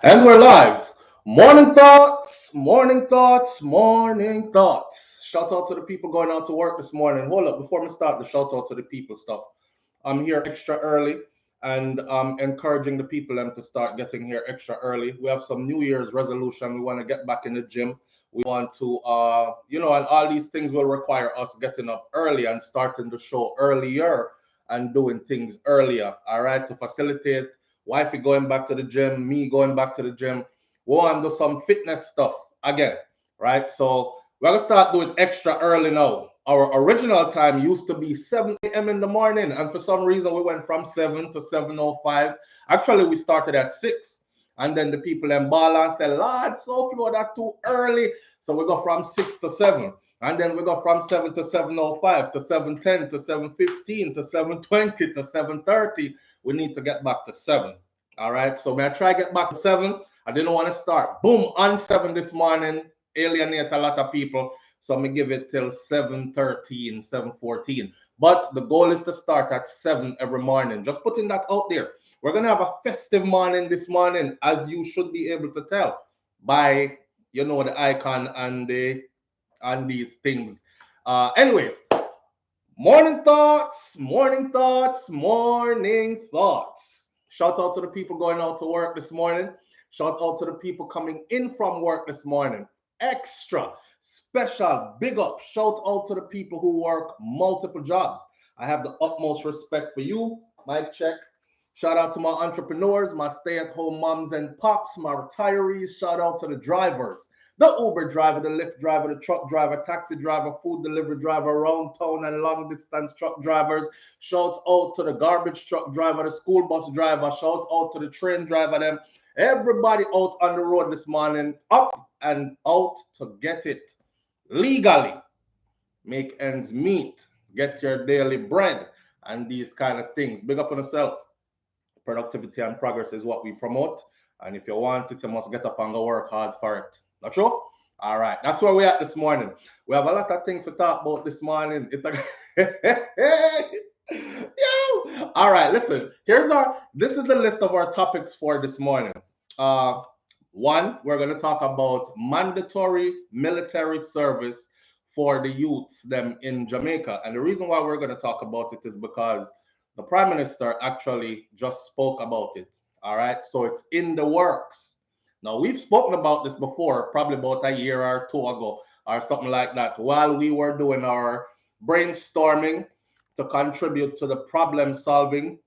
And we're live. Morning thoughts, morning thoughts, morning thoughts. Shout out to the people going out to work this morning. Hold up, before we start the shout out to the people stuff. I'm here extra early and encouraging the people them to start getting here extra early. We have some New Year's resolution. We want to get back in the gym. We want to, and all these things will require us getting up early and starting the show earlier and doing things earlier. All right, to facilitate wifey going back to the gym, me going back to the gym. We want to do some fitness stuff again, right? So we're gonna start doing extra early now. Our original time used to be 7 a.m. in the morning, and for some reason we went from 7 to 7:05. Actually, we started at 6, and then the people in Bala said, "Lord, so flow that too early." So we go from 6 to 7. And then we go from 7 to 7:05 to 7:10 to 7:15 to 7:20 to 7:30. We need to get back to 7. All right. So may I try get back to 7? I didn't want to start boom on 7 this morning, alienate a lot of people. So I'm gonna give it till 7:13, 7:14. But the goal is to start at 7 every morning. Just putting that out there. We're gonna have a festive morning this morning, as you should be able to tell by the icon and these things. Anyways, morning thoughts, morning thoughts, morning thoughts. Shout out to the people going out to work this morning. Shout out to the people coming in from work this morning. Extra special big up. Shout out to the people who work multiple jobs. I have the utmost respect for you. Mic check. Shout out to my entrepreneurs, my stay-at-home moms and pops, my retirees. Shout out to the drivers, the Uber driver, the Lyft driver, the truck driver, taxi driver, food delivery driver, around town and long distance truck drivers. Shout out to the garbage truck driver, the school bus driver. Shout out to the train driver, them. Everybody out on the road this morning, up and out to get it legally. Make ends meet, get your daily bread, and these kind of things. Big up on yourself. Productivity and progress is what we promote. And if you want it, you must get up and go work hard for it. Not true? All right. That's where we're at this morning. We have a lot of things to talk about this morning. Yo! All right, listen. This is the list of our topics for this morning. One, we're going to talk about mandatory military service for the youths them in Jamaica. And the reason why we're going to talk about it is because the Prime Minister actually just spoke about it. All right. So it's in the works. Now, we've spoken about this before, probably about a year or two ago or something like that, while we were doing our brainstorming to contribute to the problem solving.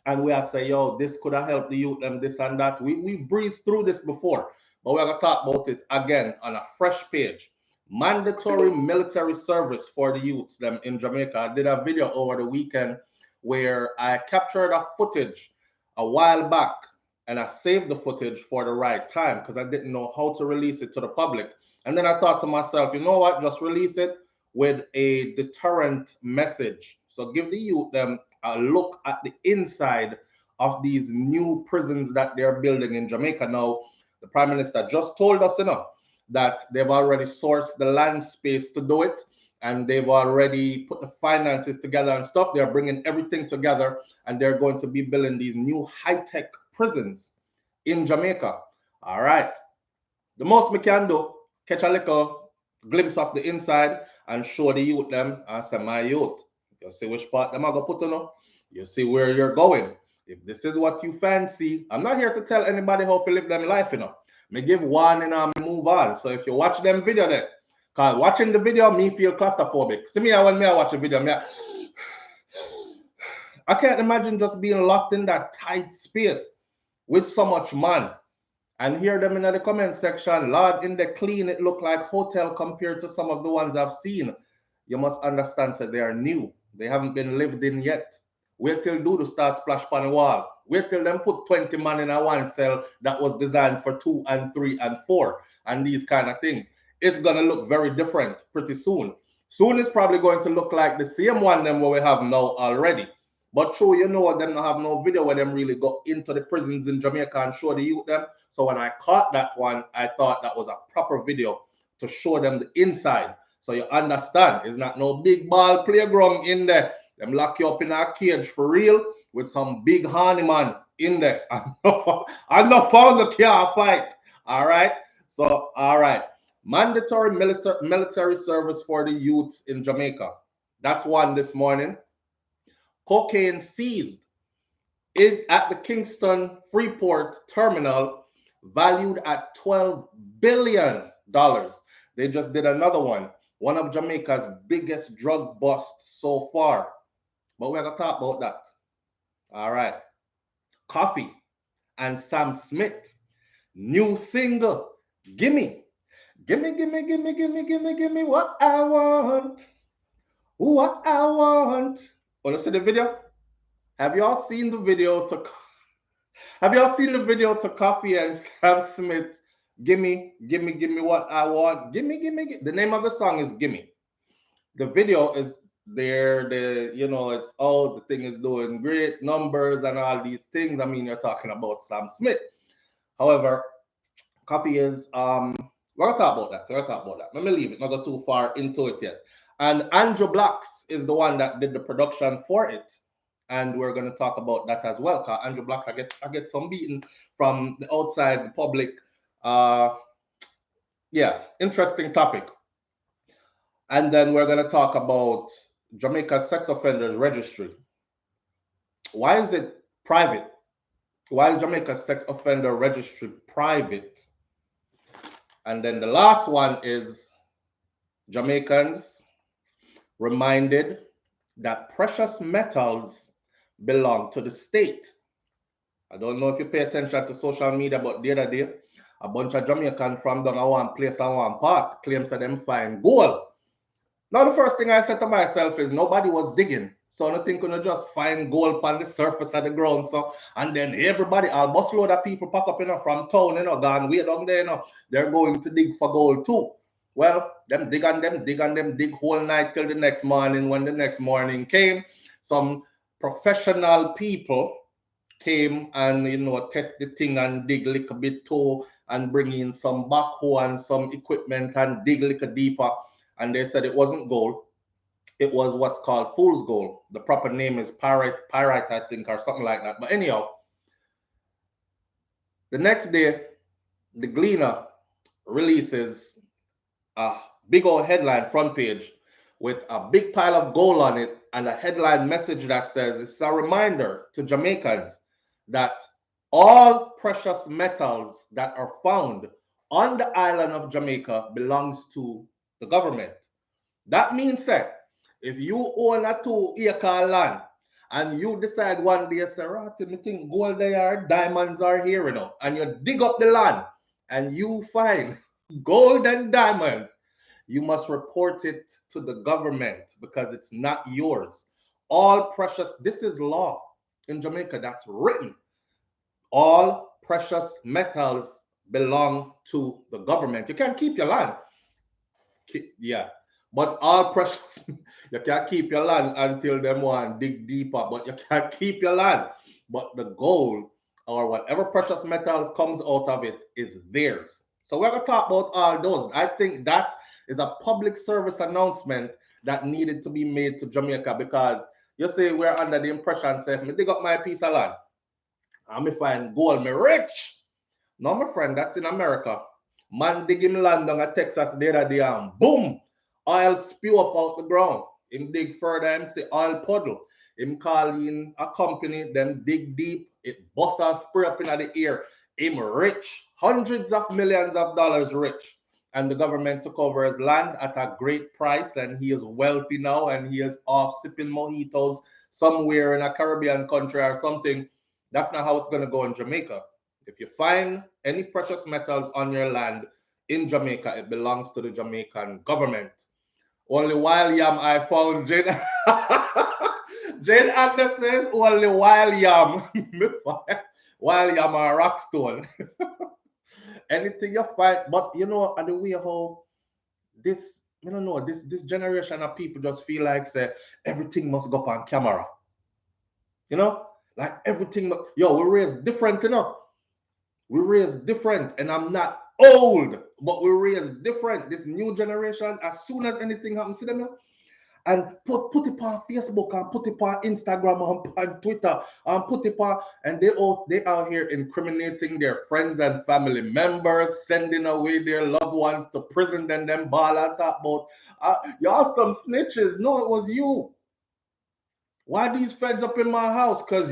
And we are saying, yo, this could have helped the youth and this and that. We breezed through this before, but we're going to talk about it again on a fresh page. Mandatory military service for the youths them in Jamaica. I did a video over the weekend where I captured a footage a while back and I saved the footage for the right time because I didn't know how to release it to the public. And then I thought to myself, you know what, just release it with a deterrent message. So give the youth them a look at the inside of these new prisons that they're building in Jamaica. Now, the Prime Minister just told us, that they've already sourced the land space to do it, and they've already put the finances together and stuff. They're bringing everything together, and they're going to be building these new high-tech prisons in Jamaica. All right. The most we can do, catch a little glimpse of the inside and show the youth them and say, my youth, you see which part them are going to put on. You see where you're going. If this is what you fancy, I'm not here to tell anybody how to live them life, Me give one and move on. So if you watch them video there, because watching the video, me feel claustrophobic. See me when I watch a video, I can't imagine just being locked in that tight space with so much man. And hear them in the comment section, Lord, in the clean, it look like hotel compared to some of the ones I've seen. You must understand that they are new. They haven't been lived in yet. Wait till Doodoo start splash on the wall. Wait till them put 20 man in a one cell that was designed for 2 and 3 and 4 and these kind of things. It's going to look very different pretty soon. Soon it's probably going to look like the same one them what we have now already. But true, them not have no video where them really go into the prisons in Jamaica and show the youth them. So when I caught that one, I thought that was a proper video to show them the inside. So you understand, it's not no big ball playground in there. Them lock you up in a cage for real with some big honey man in there. I'm not found the car fight. All right. So, all right. Mandatory military service for the youths in Jamaica. That's one this morning. Cocaine seized at the Kingston Freeport terminal, valued at $12 billion. They just did another one of Jamaica's biggest drug busts so far. But we're going to talk about that. All right. Koffee and Sam Smith, new single, Gimmie. Gimme, gimme, gimme, gimme, gimme, gimme what I want. What I want. Want to see the video? Have y'all seen the video to Koffee and Sam Smith? Gimme, gimme, gimme what I want. Gimme, gimme, gimme. The name of the song is Gimme. The video is there. It's the thing is doing great numbers and all these things. I mean, you're talking about Sam Smith. However, Koffee is we're gonna talk about that. Let me leave it, not go too far into it yet. And Andrew Blacks is the one that did the production for it. And we're gonna talk about that as well. Cause Andrew Blacks, I get some beating from the outside, the public. Interesting topic. And then we're gonna talk about Jamaica's sex offenders registry. Why is it private? Why is Jamaica's sex offender registry private? And then the last one is Jamaicans reminded that precious metals belong to the state. I don't know if you pay attention to social media, but the other day, a bunch of Jamaicans from down one place and one part claims that them find gold. Now, the first thing I said to myself is nobody was digging. So nothing could just find gold on the surface of the ground. So, and then everybody, a busload of people pack up, from town, gone way down there, they're going to dig for gold too. Well, them dig whole night till the next morning. When the next morning came, some professional people came and, test the thing and dig a little bit too and bring in some backhoe and some equipment and dig a little deeper. And they said it wasn't gold. It was what's called fool's gold. The proper name is pyrite, I think, or something like that. But anyhow, the next day, the Gleaner releases a big old headline front page with a big pile of gold on it and a headline message that says it's a reminder to Jamaicans that all precious metals that are found on the island of Jamaica belongs to the government. That means that if you own a 2-acre land and you decide one day, say, me think gold there, diamonds are here, and you dig up the land and you find gold and diamonds, you must report it to the government because it's not yours. All precious, this is law in Jamaica that's written. All precious metals belong to the government. You can't keep your land. Yeah. But all precious, you can't keep your land until them one dig deeper, but you can't keep your land. But the gold or whatever precious metals comes out of it is theirs. So we're going to talk about all those. I think that is a public service announcement that needed to be made to Jamaica because you say we're under the impression, say, me dig up my piece of land and me find gold, me rich. No, my friend, that's in America. Man digging land down at Texas the other day and boom, oil spew up out the ground. Him dig further, him say oil puddle. Him call in a company, then dig deep, it bust and spray up in the air. Him rich, hundreds of millions of dollars rich. And the government took over his land at a great price, and he is wealthy now, and he is off sipping mojitos somewhere in a Caribbean country or something. That's not how it's going to go in Jamaica. If you find any precious metals on your land in Jamaica, it belongs to the Jamaican government. Only while yam I found Jane. Jane Anders says only while yam. While yam are rockstone. Anything you find, but and the way how this, this generation of people just feel like say everything must go up on camera. Like everything, we raised different, we raised different, and I'm not old, but we raised different. This new generation, as soon as anything happens to them, and put it on Facebook and put it on Instagram and on Twitter and put it on, and they out here incriminating their friends and family members, sending away their loved ones to prison, then them ball and talk about y'all some snitches. No, it was you. Why these feds up in my house? Because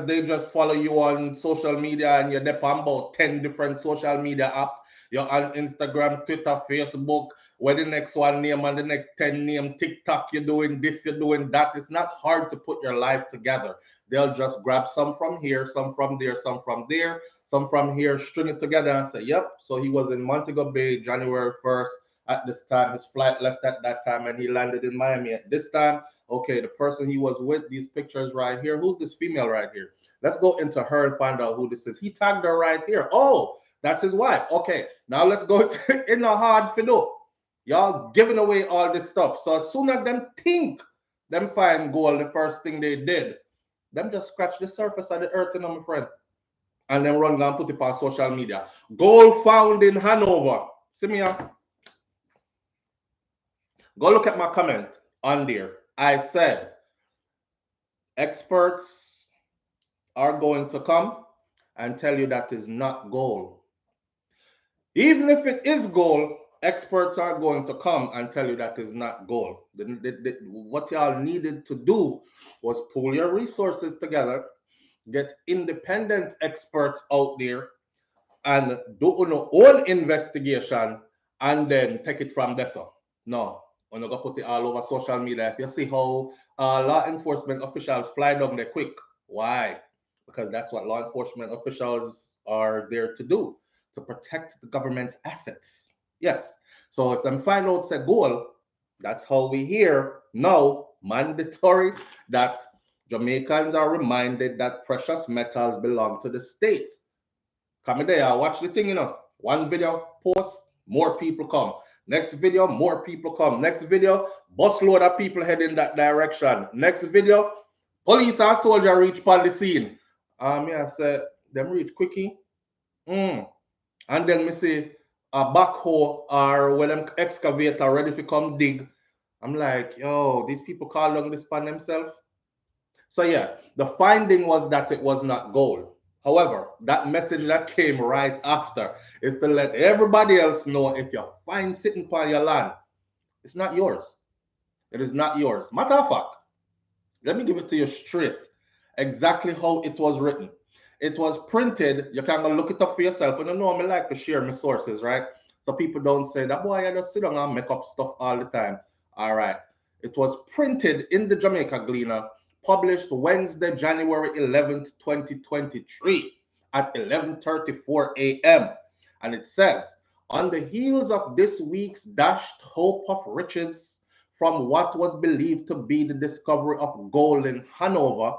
they just follow you on social media and you're there on about 10 different social media apps. You're on Instagram, Twitter, Facebook, where the next one name and the next 10 name, TikTok, you're doing this, you're doing that. It's not hard to put your life together. They'll just grab some from here, some from there, some from there, some from here, string it together and say, yep, so he was in Montego Bay January 1st at this time. His flight left at that time and he landed in Miami at this time. Okay, the person he was with, these pictures right here. Who's this female right here? Let's go into her and find out who this is. He tagged her right here. Oh, that's his wife. Okay, now let's go in the hard fiddle. Y'all giving away all this stuff. So as soon as them think them find gold, the first thing they did, them just scratch the surface of the earth, you know, my friend. And then run and put it on social media. Gold found in Hanover. See me here? Go look at my comment on there. I said, experts are going to come and tell you that is not gold. Even if it is gold, experts are going to come and tell you that is not gold. What y'all needed to do was pull your resources together, get independent experts out there, and do your own investigation, and then take it from there. No, I'm not going to put it all over social media. If you see how law enforcement officials fly down there quick, why? Because that's what law enforcement officials are there to do, to protect the government's assets. Yes. So if them find out say gold, that's how we hear now, mandatory, that Jamaicans are reminded that precious metals belong to the state. Come in there, watch the thing, you know. One video post, more people come. Next video, more people come. Next video, busload of people head in that direction. Next video, police and soldier reach upon the scene. I say, them reach quickie. And then me see a backhoe or when them excavator ready to come dig. I'm like, yo, these people call down this pan themselves. So yeah, the finding was that it was not gold. However, that message that came right after is to let everybody else know if you find sitting upon your land, it's not yours. It is not yours. Matter of fact, let me give it to you straight, exactly how it was written. It was printed. You can go look it up for yourself. And I know I like to share my sources, right? So people don't say that boy, I just sit down and make up stuff all the time. All right. It was printed in the Jamaica Gleaner, published Wednesday, January 11th, 2023 at 11:34 a.m. And it says, on the heels of this week's dashed hope of riches from what was believed to be the discovery of gold in Hanover,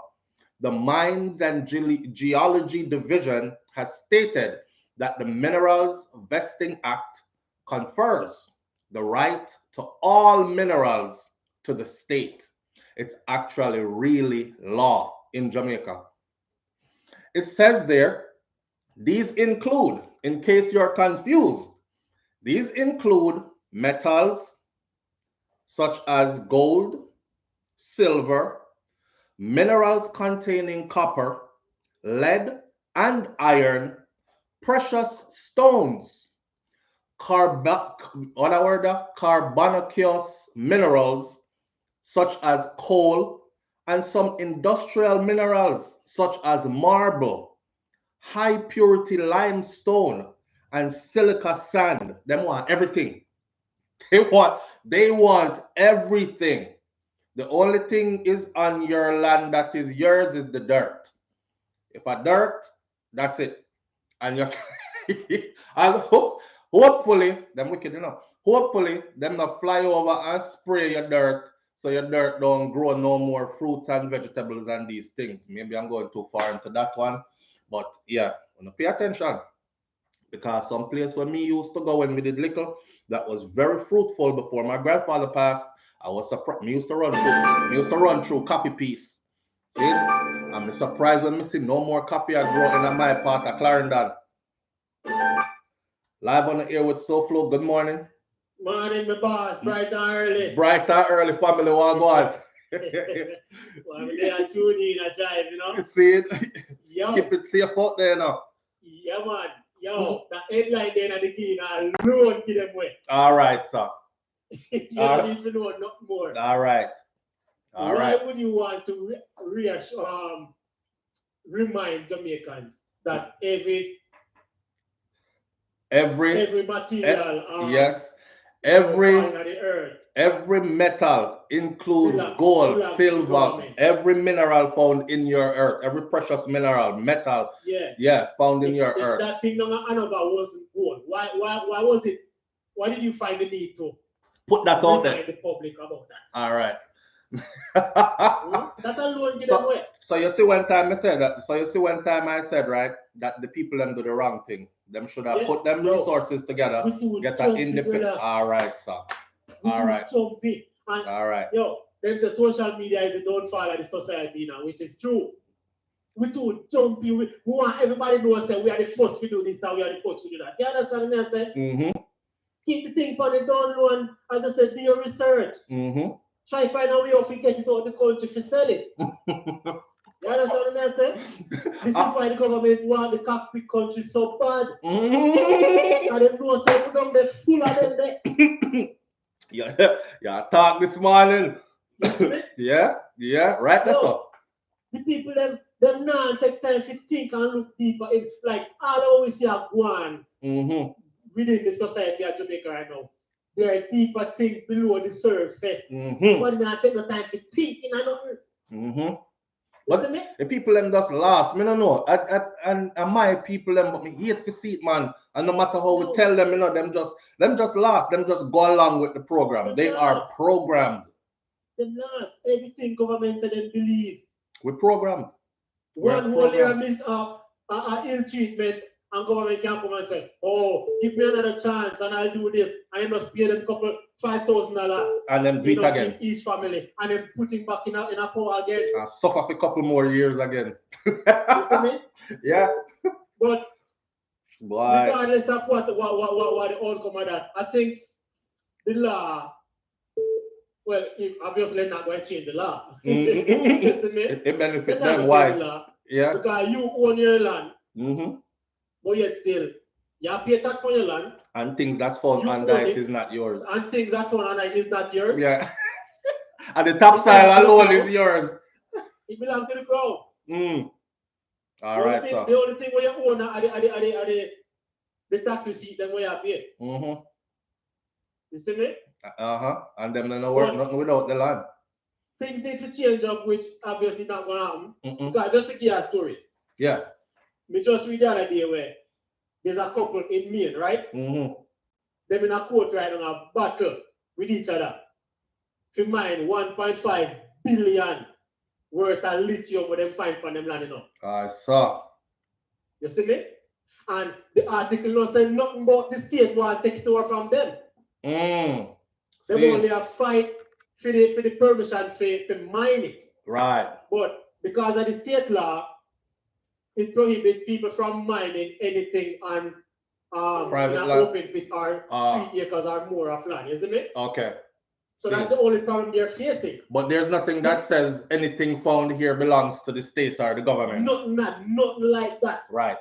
the Mines and Geology Division has stated that the Minerals Vesting Act confers the right to all minerals to the state. It's actually really law in Jamaica. It says there, these include, in case you're confused, these include metals such as gold, silver, minerals containing copper, lead, and iron, precious stones, carbonaceous minerals such as coal, and some industrial minerals such as marble, high purity limestone, and silica sand. They want everything. They want everything. The only thing is on your land that is yours is the dirt. If a dirt, that's it. And you and hopefully, them wicked enough. Hopefully, them not fly over and spray your dirt so your dirt don't grow no more fruits and vegetables and these things. Maybe I'm going too far into that one. But yeah, pay attention. Because some place where me used to go when we did little, that was very fruitful before my grandfather passed. I was surprised. Me used to run through coffee piece. See? I'm surprised when me see no more coffee are growing in my part of Clarendon. Live on the air with SouFLo. Good morning. Morning, my boss, bright and early. Bright and early family want go on. Well, they are tuning in a drive, you know. See it? Yo. Keep it safe out there now. Yeah, man. Yo, the headline then at the key alone to them way. All right, sir. You don't need to know nothing more. All right. All Why right. would you want to remind Jamaicans that every material yes, every metal includes gold, silver, every mineral found in your earth, every precious mineral, metal, found in your earth. That thing wasn't gold. Why was it? Why did you find the need to put that out there? Remind the public about that. All right. That alone get away. So you see one time I said that. So you see one time I said, right, that the people them do the wrong thing. Them should have put them resources together, get an independent. All right, sir. All right. All right. Yo, them say social media is the downfall of the society now, which is true. We too jumpy. We want everybody to know say we are the first to do this and we are the first to do that. You understand what I say? Keep the thing for the down low and as I said, do your research. Try to find a way of get it out of the country to sell it. You understand what I say? This is why the government want the cockpit country so bad. And they know say we don't get full of them there. Yeah, talk this morning. yeah, right. That's all. The people them now take time to think and look deeper. It's like all we see are going within the society of Jamaica right now. There are deeper things below the surface. But they don't take no time to think in nothing. But the people them just lost. Me don't know. And my people them, but me hate to see it, man. And no matter how we tell them, you know, them just lost. Them just go along with the program. They are programmed. Them lost. Everything government said they believe. We programmed. One whole year miss ill treatment and government can come and say, oh, give me another chance and I'll do this. I must pay them couple $5,000 and then do it again. Each family and then put him back in a power again. And suffer for a couple more years again. You see me? Yeah. But regardless of what the outcome of that, I think the law, well, obviously not going to change the law. It benefits them. Why? Yeah. Because you own your land. But yet still, you have to pay tax for your land. And things that's found under it is not yours. And things that's found under it is not yours. Yeah. And the topsoil alone is yours. It belongs to the crowd. All right, so the only thing where you own are the tax receipt then where you have paid. You see me? And them don't work nothing without the land. Things need to change up, which obviously not going to happen. Because just to give you a story. Yeah. Me just read the other day where there's a couple in Maine, right? Them in a court right now, a battle with each other to mine 1.5 billion worth of lithium where them find from them land, you know. I saw. You see me? And the article not saying nothing about the state want to take it over from them. They only have fight for the permission to mine it. Right. But because of the state law, it prohibits people from mining anything on private land, open pit or 3 acres or more of land, isn't it? Okay. So that's the only problem they're facing. But there's nothing that says anything found here belongs to the state or the government. Nothing like that. Right.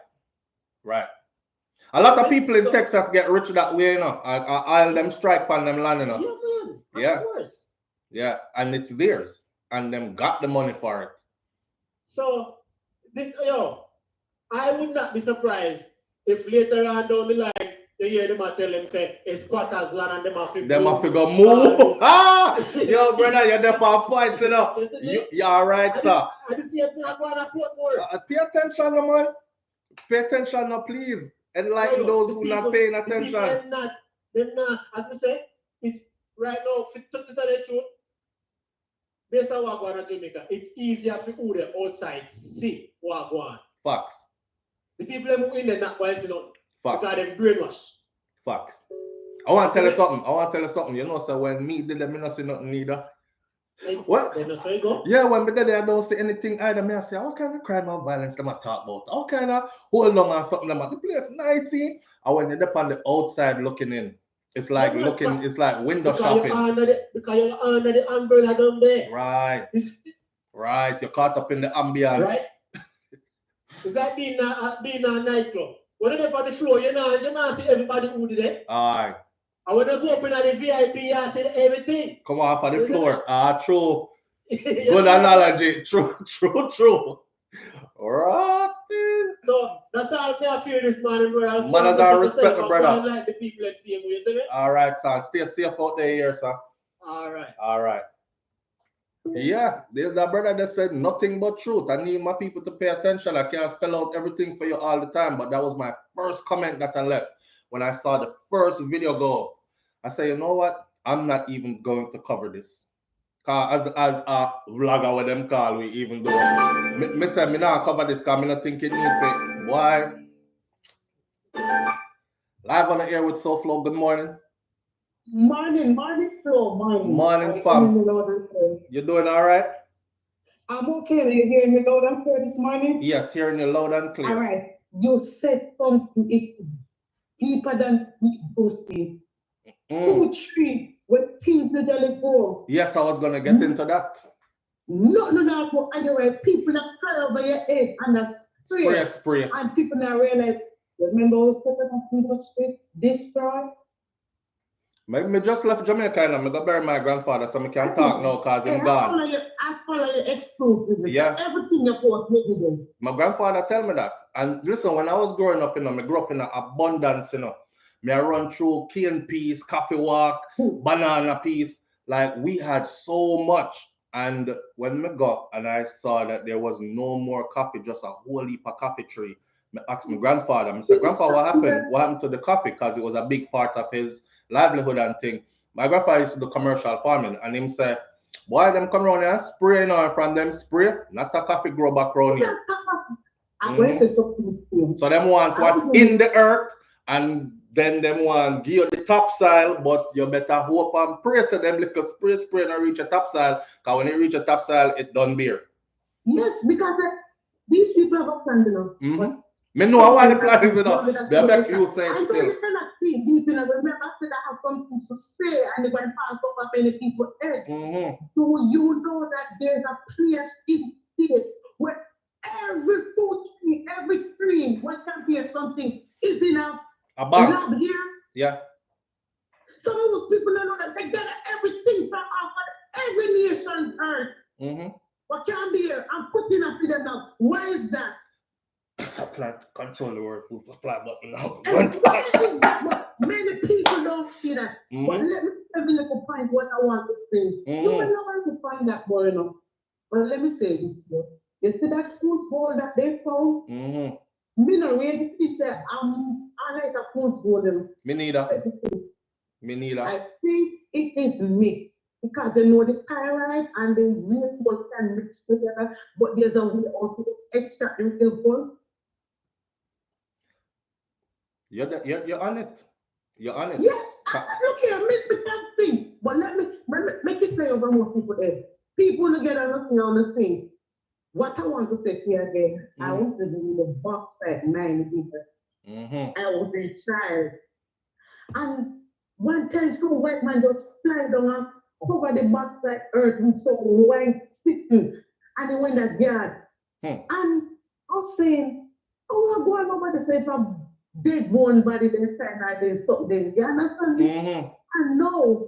A lot of people in Texas get rich that way, you know. I'll them strike on them land, you know. Yeah, man. Of course. Yeah, and it's theirs. And them got the money for it. So, I would not be surprised if later on down the line, you hear them tell them say, it's squatters land and them have to go move. Yo, brother, you're there for a point, you know. You're all right, sir. At the same time, I report more. Pay attention, man. Pay attention now, please. Enlighten those who are not paying attention. They're not, as we say, it's right now, to tell the truth, based on what going on in Jamaica, it's easier for who the outside see what going on. Facts. The people who in there not going to see nothing. Facts. Because they're brainwashed. Facts. I want to tell you something. You know, so when me did them, I don't see nothing neither. What? Yeah, when me did I don't see anything either. Me I say, what kind of crime and violence them I talk about? What kind of hold on and something them at the place nice, see? And when you're up on the outside looking in, It's like looking, it's like window shopping. Because you're under the umbrella down there. Right. Right. You're caught up in the ambience. Right? It's like being a nightclub. When you're on the floor, you know see everybody who did it. Aye. And when you go up in the VIP, you see everything. Come off of the floor. True. Good analogy. True. Right. So that's how I feel this morning, brother. Man, I respect the brother. Like the people that see him, you see me? All right, sir. Stay safe out there, here, sir. All right. All right. Yeah, there's that brother that said nothing but truth. I need my people to pay attention. I can't spell out everything for you all the time, but that was my first comment that I left when I saw the first video go up. I say, you know what? I'm not even going to cover this. As a vlogger with them call, we even do it. Me say, me not cover this because I don't think it needs it. Why? Live on the air with SouFLo. Good morning. Morning, Flo. Morning, fam. You doing all right? I'm okay. Are you hearing me loud and clear this morning? Yes, hearing you loud and clear. All right. You said something deeper than posting. 2, 3, when things did go. Yes, I was gonna get into that. No. But anyway, people that fly over your head and that spray. And people now realize, remember what was destroy? Me just left Jamaica and I'm gonna bury my grandfather, so I can't talk now because he's gone. I follow your exclusive. Yeah. Everything you post, my grandfather tell me that. And listen, when I was growing up, I grew up in abundance, Me I run through cane piece, coffee walk, banana piece. Like we had so much. And when me got and I saw that there was no more coffee, just a whole heap of coffee tree, I asked my grandfather, I said, Grandpa, what happened? What happened to the coffee? Because it was a big part of his livelihood and thing. My grandfather used to do commercial farming, and him say, boy, them come around here spraying on from them spray, not a coffee grow back around here. So them want what's in the earth, and then them want give you the topsoil, but you better hope and pray to them because spray and reach a topsoil, because when you reach a topsoil, it done bear. Yes, because these people have a plan, you know. Me know I want the plan is enough. They make you say it still. Remember, I said I have something to say, and they're going to pass over many people's head. So you know that there's a place in here where every food tree, every tree, what can hear something is in a lab here. Yeah. Some of those people don't know that they gather everything from off of every nation's earth. What can be here? I'm putting up in them now. Why is that? Supply control the word food supply button now. Many people don't see that. But let me have a little point what I want to say. You will not want to find that boy enough. But let me say this, bro. You see that food bowl that they found? Me not ready to say I like a food bowl. Me neither. I think it is mixed because they know the pyrite and the real bowl can mix together, but there's a way also to extract the real bowl. You're on it. You're on it. Yes, look here, make the thing. But let me make it play over more people there. People together looking on the thing. What I want to say here again, I want to do the box at 9 people. I was a child. And one time some white man just fly down and cover the box like earth with some white sticking. And he went that yard. And I was saying, oh, I'm going over the state of dead bone body they find out there's something. You understand me? And now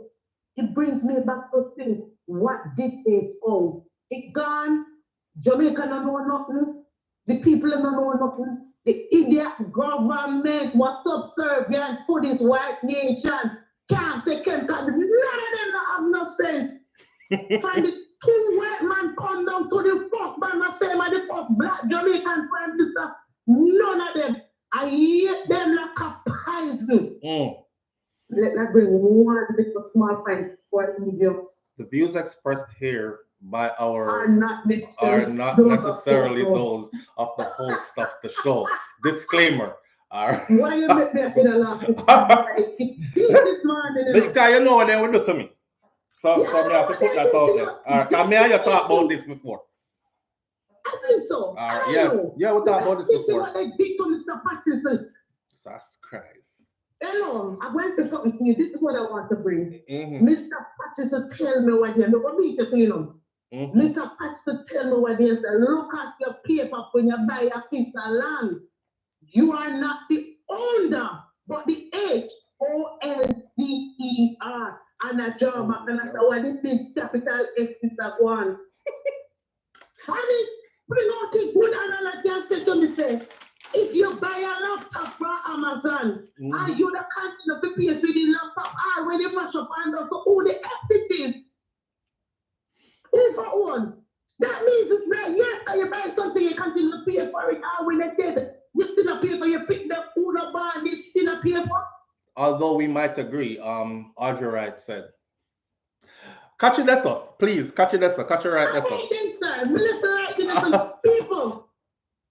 it brings me back to think, what did they own? It gone. Jamaica don't know nothing. The people don't know nothing. The idiot government was subservient to this white nation. Can't say can't none of them don't have no sense. Find the 2 white man come down to the first man the same as the first black Jamaican prime minister. None of them. I hate them like a poison. Let that bring one little small point for the medium. The views expressed here by our are not necessarily those of the host of the show. Disclaimer. Why you make me feel a laugh? It's this morning. Because you know what they will do to me. So me have to put that out there. All right. Because me and you talk about this before. I think so. All right. Yes. Yeah, we talked about this before. What they did to Mr. Patterson. Jesus Christ. Hello, I'm going to say something to you. This is what I want to bring. Mm-hmm. Mr. Patterson, tell me what you're going to meet you know. Mm-hmm. Mr. Patterson, tell me what they say. Look at your paper when you buy a piece of land. You are not the owner, but the HOLDER. And I draw back and I say, what is this capital X is that one? Honey, bring out the good and all I can say to me say, if you buy a laptop from Amazon, and you the continue to pay for the laptop, when you mash up and also all the equities, who for one? That means it's not yes, you buy something, you continue to pay for it, when they dead, you still a pay for you pick the food up and it still a pay for. Although we might agree, Audrey Wright said. Catch it there, sir. Please, catch it there, sir. Catch it right there, sir. I think, sir. Listen, people,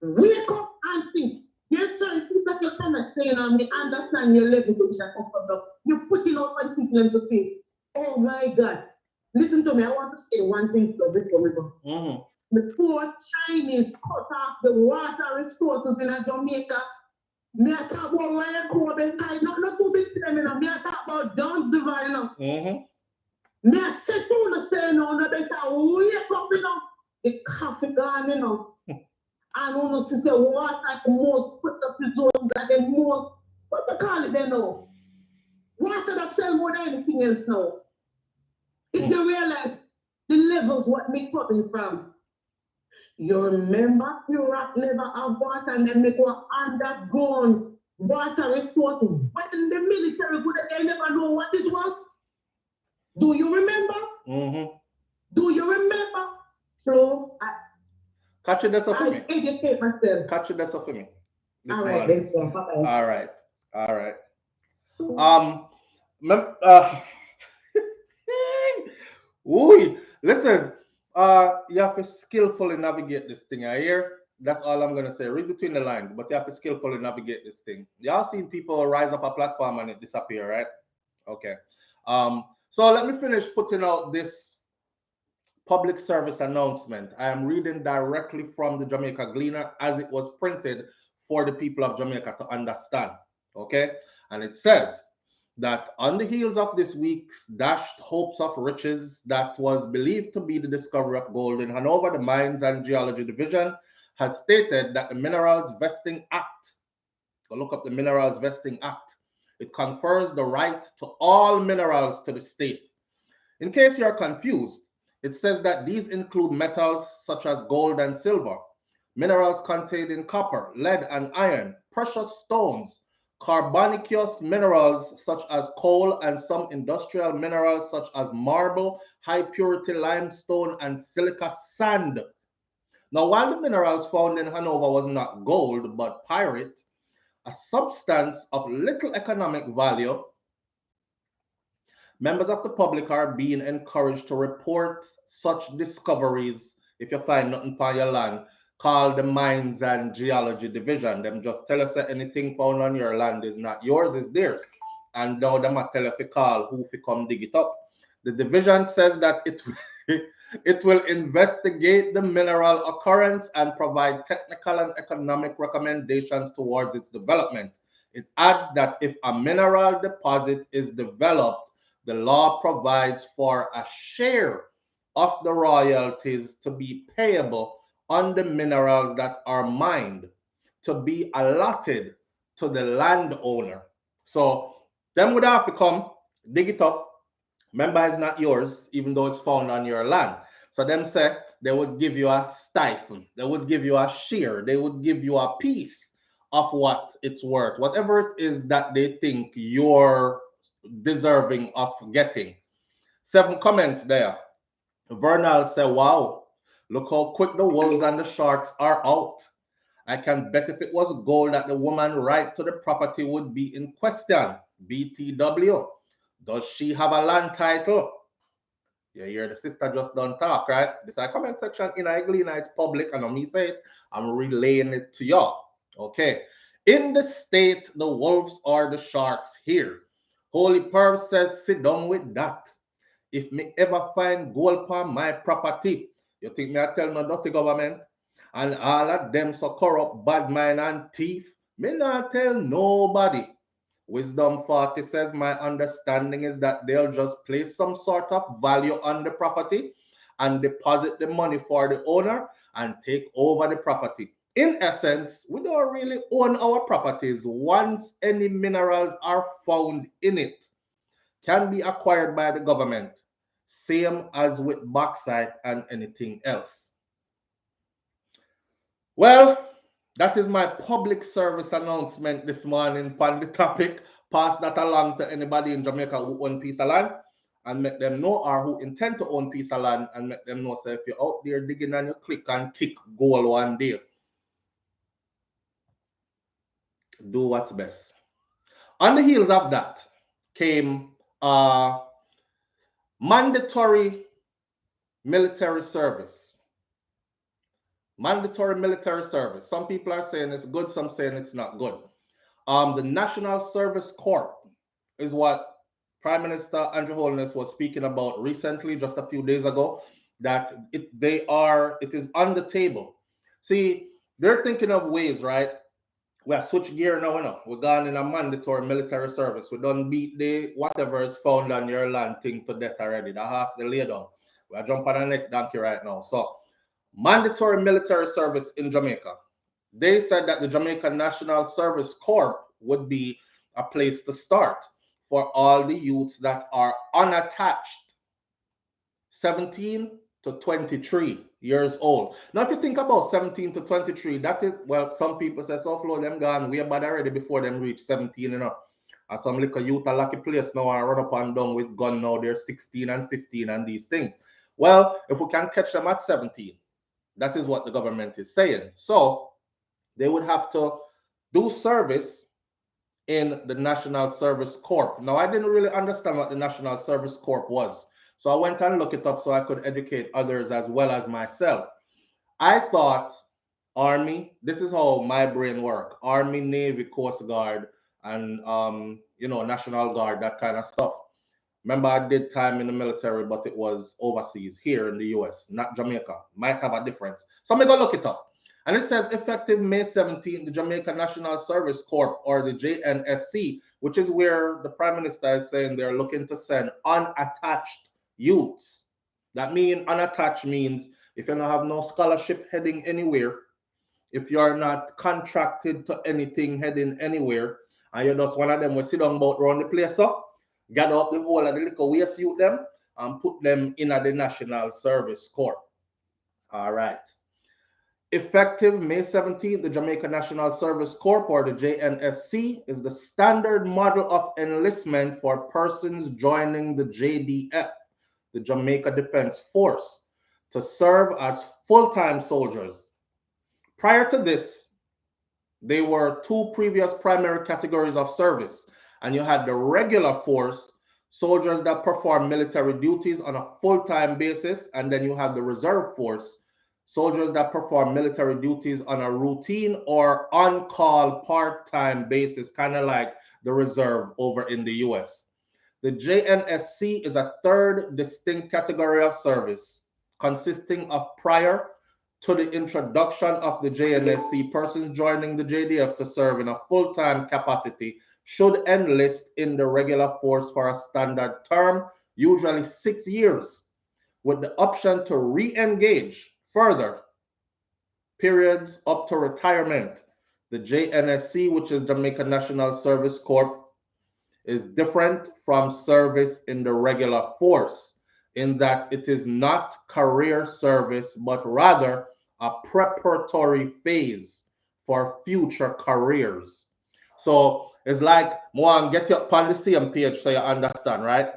wake up and think. Yes, sir, it's like you cannot say, me understand your level which I come from. You're putting out one thing to think. Oh my God. Listen to me, I want to say one thing before we go. Before Chinese cut off the water resources in Jamaica, me I talk about where Kobe Kai, not too big to them, me I talk about Downs Divine. Me I say to the say no better wake up, the coffee gone, and almost to say water the most put up the zones that the most, what they call it they know. Water that sell more than anything else now. If you realize the levels what me coming from. You remember Iraq never have water and then they go underground water resource. When the military good they never know what it was. Do you remember? Do you remember? So catch it there for me. Educate myself. Catch it there for me. All right, then, sir. Bye-bye. All right. Listen, you have to skillfully navigate this thing. I hear. That's all I'm gonna say. Read between the lines, but you have to skillfully navigate this thing. Y'all seen people rise up a platform and it disappear, right? Okay. So let me finish putting out this public service announcement. I am reading directly from the Jamaica Gleaner as it was printed for the people of Jamaica to understand. Okay. And it says that on the heels of this week's dashed hopes of riches that was believed to be the discovery of gold in Hanover, the Mines and Geology Division has stated that the Minerals Vesting Act, go look up the Minerals Vesting Act, it confers the right to all minerals to the state. In case you're confused, it says that these include metals such as gold and silver, minerals contained in copper, lead, and iron, precious stones, carbonaceous minerals such as coal, and some industrial minerals such as marble, high purity limestone, and silica sand. Now, while the minerals found in Hanover was not gold but pyrite, a substance of little economic value, members of the public are being encouraged to report such discoveries if you find nothing on your land, called the Mines and Geology Division. Them just tell us that anything found on your land is not yours, it's theirs. And now them tell if you call who if you come dig it up. The division says that it will investigate the mineral occurrence and provide technical and economic recommendations towards its development. It adds that if a mineral deposit is developed, the law provides for a share of the royalties to be payable on the minerals that are mined to be allotted to the landowner. So them would have to come, dig it up. Remember, it's not yours, even though it's found on your land. So them say they would give you a stipend, they would give you a share, they would give you a piece of what it's worth, whatever it is that they think you're deserving of getting. 7 comments there. Vernal said, wow, look how quick the wolves and the sharks are out. I can bet if it was gold that the woman's right to the property would be in question. BTW. Does she have a land title? You hear the sister just done talk, right? This is a comment section in Gleaner, it's public, and on me say it, I'm relaying it to y'all. Okay. In the state, the wolves or the sharks here. Holy Perv says, sit down with that. If me ever find gold on my property, you think me I tell no dirty government? And all of them so corrupt, bad mind and thief, me not tell nobody. Wisdom 40 says, my understanding is that they'll just place some sort of value on the property and deposit the money for the owner and take over the property. In essence, we don't really own our properties. Once any minerals are found in it, can be acquired by the government, same as with bauxite and anything else. Well, that is my public service announcement this morning on the topic. Pass that along to anybody in Jamaica who own piece of land and make them know, or who intend to own piece of land, and make them know, so if you're out there digging and you click and kick gold one day, do what's best. On the heels of that came mandatory military service. Mandatory military service. Some people are saying it's good, some saying it's not good. The National Service Corps is what Prime Minister Andrew Holness was speaking about recently, just a few days ago, that it is on the table. See, they're thinking of ways, right? We are switch gear now. We're gone in a mandatory military service. We don't beat the whatever is found on your land thing to death already. That has to lay down. We are jumping on the next donkey right now. So, mandatory military service in Jamaica. They said that the Jamaica National Service Corps would be a place to start for all the youths that are unattached, 17 to 23 years old. Now, if you think about 17 to 23, that is, well, some people say SouFLo them gone way bad already before them reach 17, you know. And some little youth are lucky place now and run up and down with gun now. They're 16 and 15 and these things. Well, if we can catch them at 17, that is what the government is saying. So they would have to do service in the National Service Corps. Now, I didn't really understand what the National Service Corps was. So I went and looked it up so I could educate others as well as myself. I thought Army, this is how my brain works. Army, Navy, Coast Guard, and National Guard, that kind of stuff. Remember, I did time in the military, but it was overseas, here in the US, not Jamaica. Might have a difference. So I'm going to look it up. And it says, effective May 17th, the Jamaica National Service Corps, or the JNSC, which is where the Prime Minister is saying they're looking to send unattached youths. That means unattached means if you don't have no scholarship heading anywhere, if you're not contracted to anything heading anywhere, and you're just one of them, we sit down about around the place up, gather up the whole of the little waste youth them, and put them in the National Service Corps. All right. Effective May 17th, the Jamaica National Service Corps, or the JNSC, is the standard model of enlistment for persons joining the JDF, the Jamaica Defense Force, to serve as full-time soldiers. Prior to this, there were two previous primary categories of service, and you had the regular force, soldiers that perform military duties on a full-time basis, and then you have the reserve force, soldiers that perform military duties on a routine or on-call part-time basis, kind of like the reserve over in the US. The JNSC is a third distinct category of service, consisting of prior to the introduction of the JNSC, persons joining the JDF to serve in a full-time capacity should enlist in the regular force for a standard term, usually 6 years, with the option to re-engage further periods up to retirement. The JNSC, which is Jamaica National Service Corps, is different from service in the regular force in that it is not career service, but rather a preparatory phase for future careers. So it's like, Moan, get you up on the same page so you understand, right?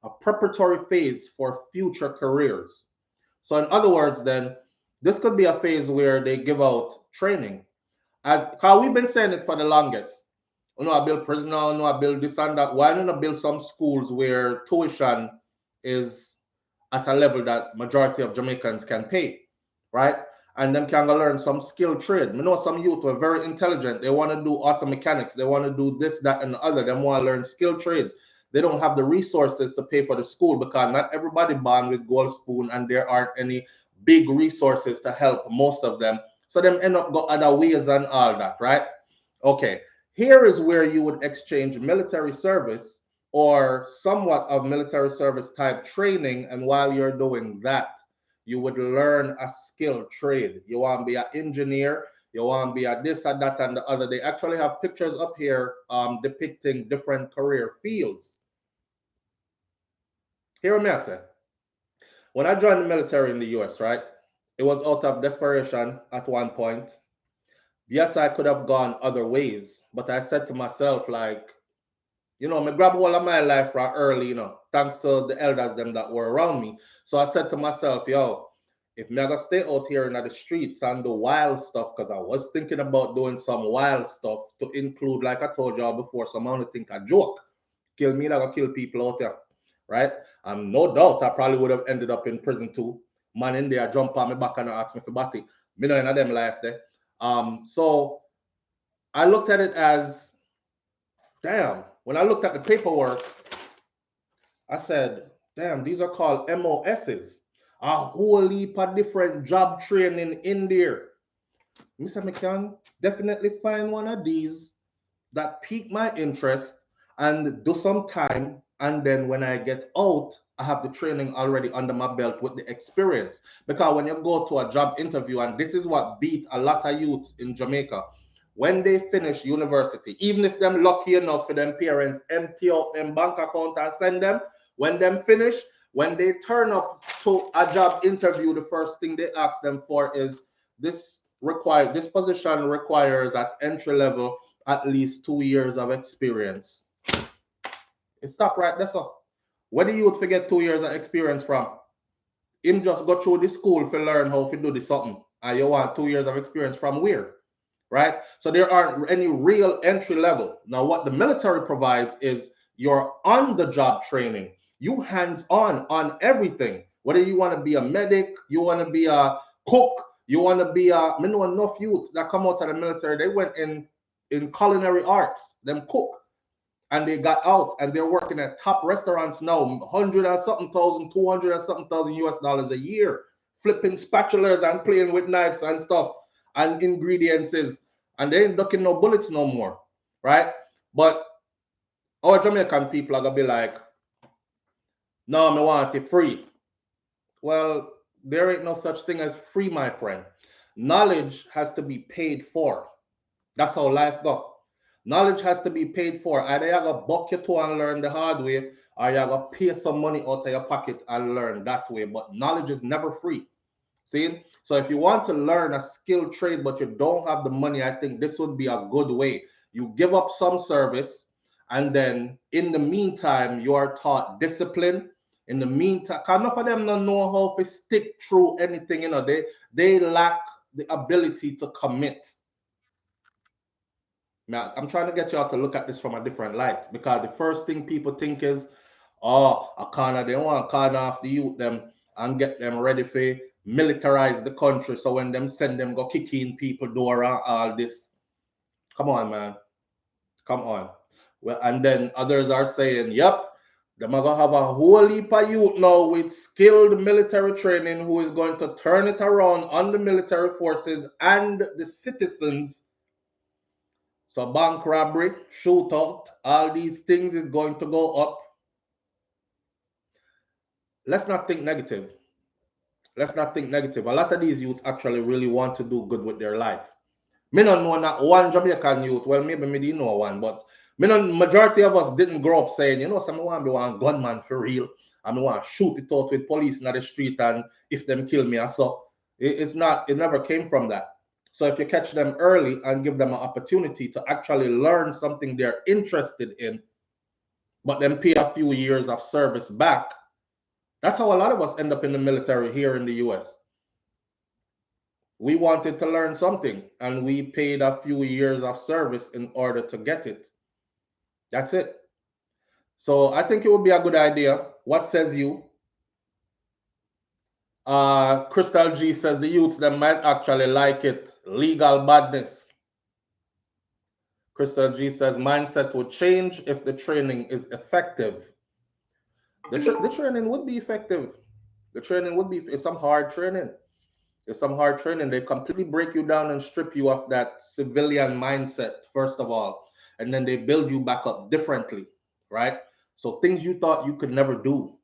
A preparatory phase for future careers. So in other words, then, this could be a phase where they give out training. Because we've been saying it for the longest. I build prison, I build this and that. Why don't I build some schools where tuition is at a level that majority of Jamaicans can pay, right? And them can go learn some skilled trade. I know some youth are very intelligent. They want to do auto mechanics. They want to do this, that, and the other. They want to learn skilled trades. They don't have the resources to pay for the school because not everybody born with gold spoon, and there aren't any big resources to help most of them. So them end up go other ways and all that, right? Okay. Here is where you would exchange military service or somewhat of military service type training, and while you're doing that, you would learn a skilled trade. You want to be an engineer, you want to be a this and that and the other. They actually have pictures up here depicting different career fields. Hear me, I say. When I joined the military in the US, right, it was out of desperation at one point. Yes, I could have gone other ways, but I said to myself, like, you know, me grab hold of my life right early, you know, thanks to the elders them that were around me. So I said to myself, yo, if me gonna stay out here in the streets and do wild stuff, because I was thinking about doing some wild stuff to include, like I told y'all before, someone to think a joke. Kill me, like I kill people out there, right? No doubt I probably would have ended up in prison too. Man in there jump on my back and ask me for body. Me know in them life there. So I looked at it as, damn, when I looked at the paperwork, I said, damn, these are called MOSs. A whole heap of different job training in there. Mr. McCann, definitely find one of these that pique my interest and do some time. And then when I get out, I have the training already under my belt with the experience. Because when you go to a job interview, and this is what beat a lot of youths in Jamaica, when they finish university, even if them lucky enough for them parents empty out them bank account and send them, when them finish, when they turn up to a job interview, the first thing they ask them for is this position requires at entry level at least 2 years of experience. It stop right there, so. Where do you forget 2 years of experience from? Him just go through the school to learn how to do this something. And you want 2 years of experience from where? Right? So there aren't any real entry level. Now, what the military provides is your on-the-job training. You hands-on everything. Whether you want to be a medic, you want to be a cook, you want to be a, I know enough youth that come out of the military, they went in culinary arts, them cook, and they got out and they're working at top restaurants now, 100 and something thousand, 200 and something thousand US dollars a year, flipping spatulas and playing with knives and stuff and ingredients, and they ain't ducking no bullets no more, right? But our Jamaican people are gonna be like, no, I want it free. Well, there ain't no such thing as free, my friend. Knowledge has to be paid for. That's how life goes. Knowledge has to be paid for. Either you gotta buck your toe and learn the hard way, or you gotta pay some money out of your pocket and learn that way. But knowledge is never free. See? So if you want to learn a skilled trade but you don't have the money, I think this would be a good way. You give up some service, and then in the meantime, you are taught discipline. In the meantime, enough of them don't know how to stick through anything, you know, they lack the ability to commit. Now, I'm trying to get y'all to look at this from a different light, because the first thing people think is, oh, they want to corner off the youth them and get them ready for militarize the country. So when them send them go kick in people door and all this. Come on, man. Come on. Well, and then others are saying, yep, they're going to have a whole heap of youth now with skilled military training who is going to turn it around on the military forces and the citizens. So bank robbery, shootout, all these things is going to go up. Let's not think negative. Let's not think negative. A lot of these youths actually really want to do good with their life. Me don't know not one Jamaican youth. Well, maybe me didn't know one, but majority of us didn't grow up saying, you know, some want to be one gunman for real. I mean, want to shoot it out with police in the street, and if them kill me, I saw. It's not. It never came from that. So if you catch them early and give them an opportunity to actually learn something they're interested in, but then pay a few years of service back, that's how a lot of us end up in the military here in the US. We wanted to learn something and we paid a few years of service in order to get it. That's it. So I think it would be a good idea. What says you? Crystal G says the youths that might actually like it. Legal badness. Crystal G says mindset would change if the training is effective. The training would be effective. The training would be, it's some hard training. It's some hard training. They completely break you down and strip you of that civilian mindset, first of all. and then they build you back up differently, right? So things you thought you could never do,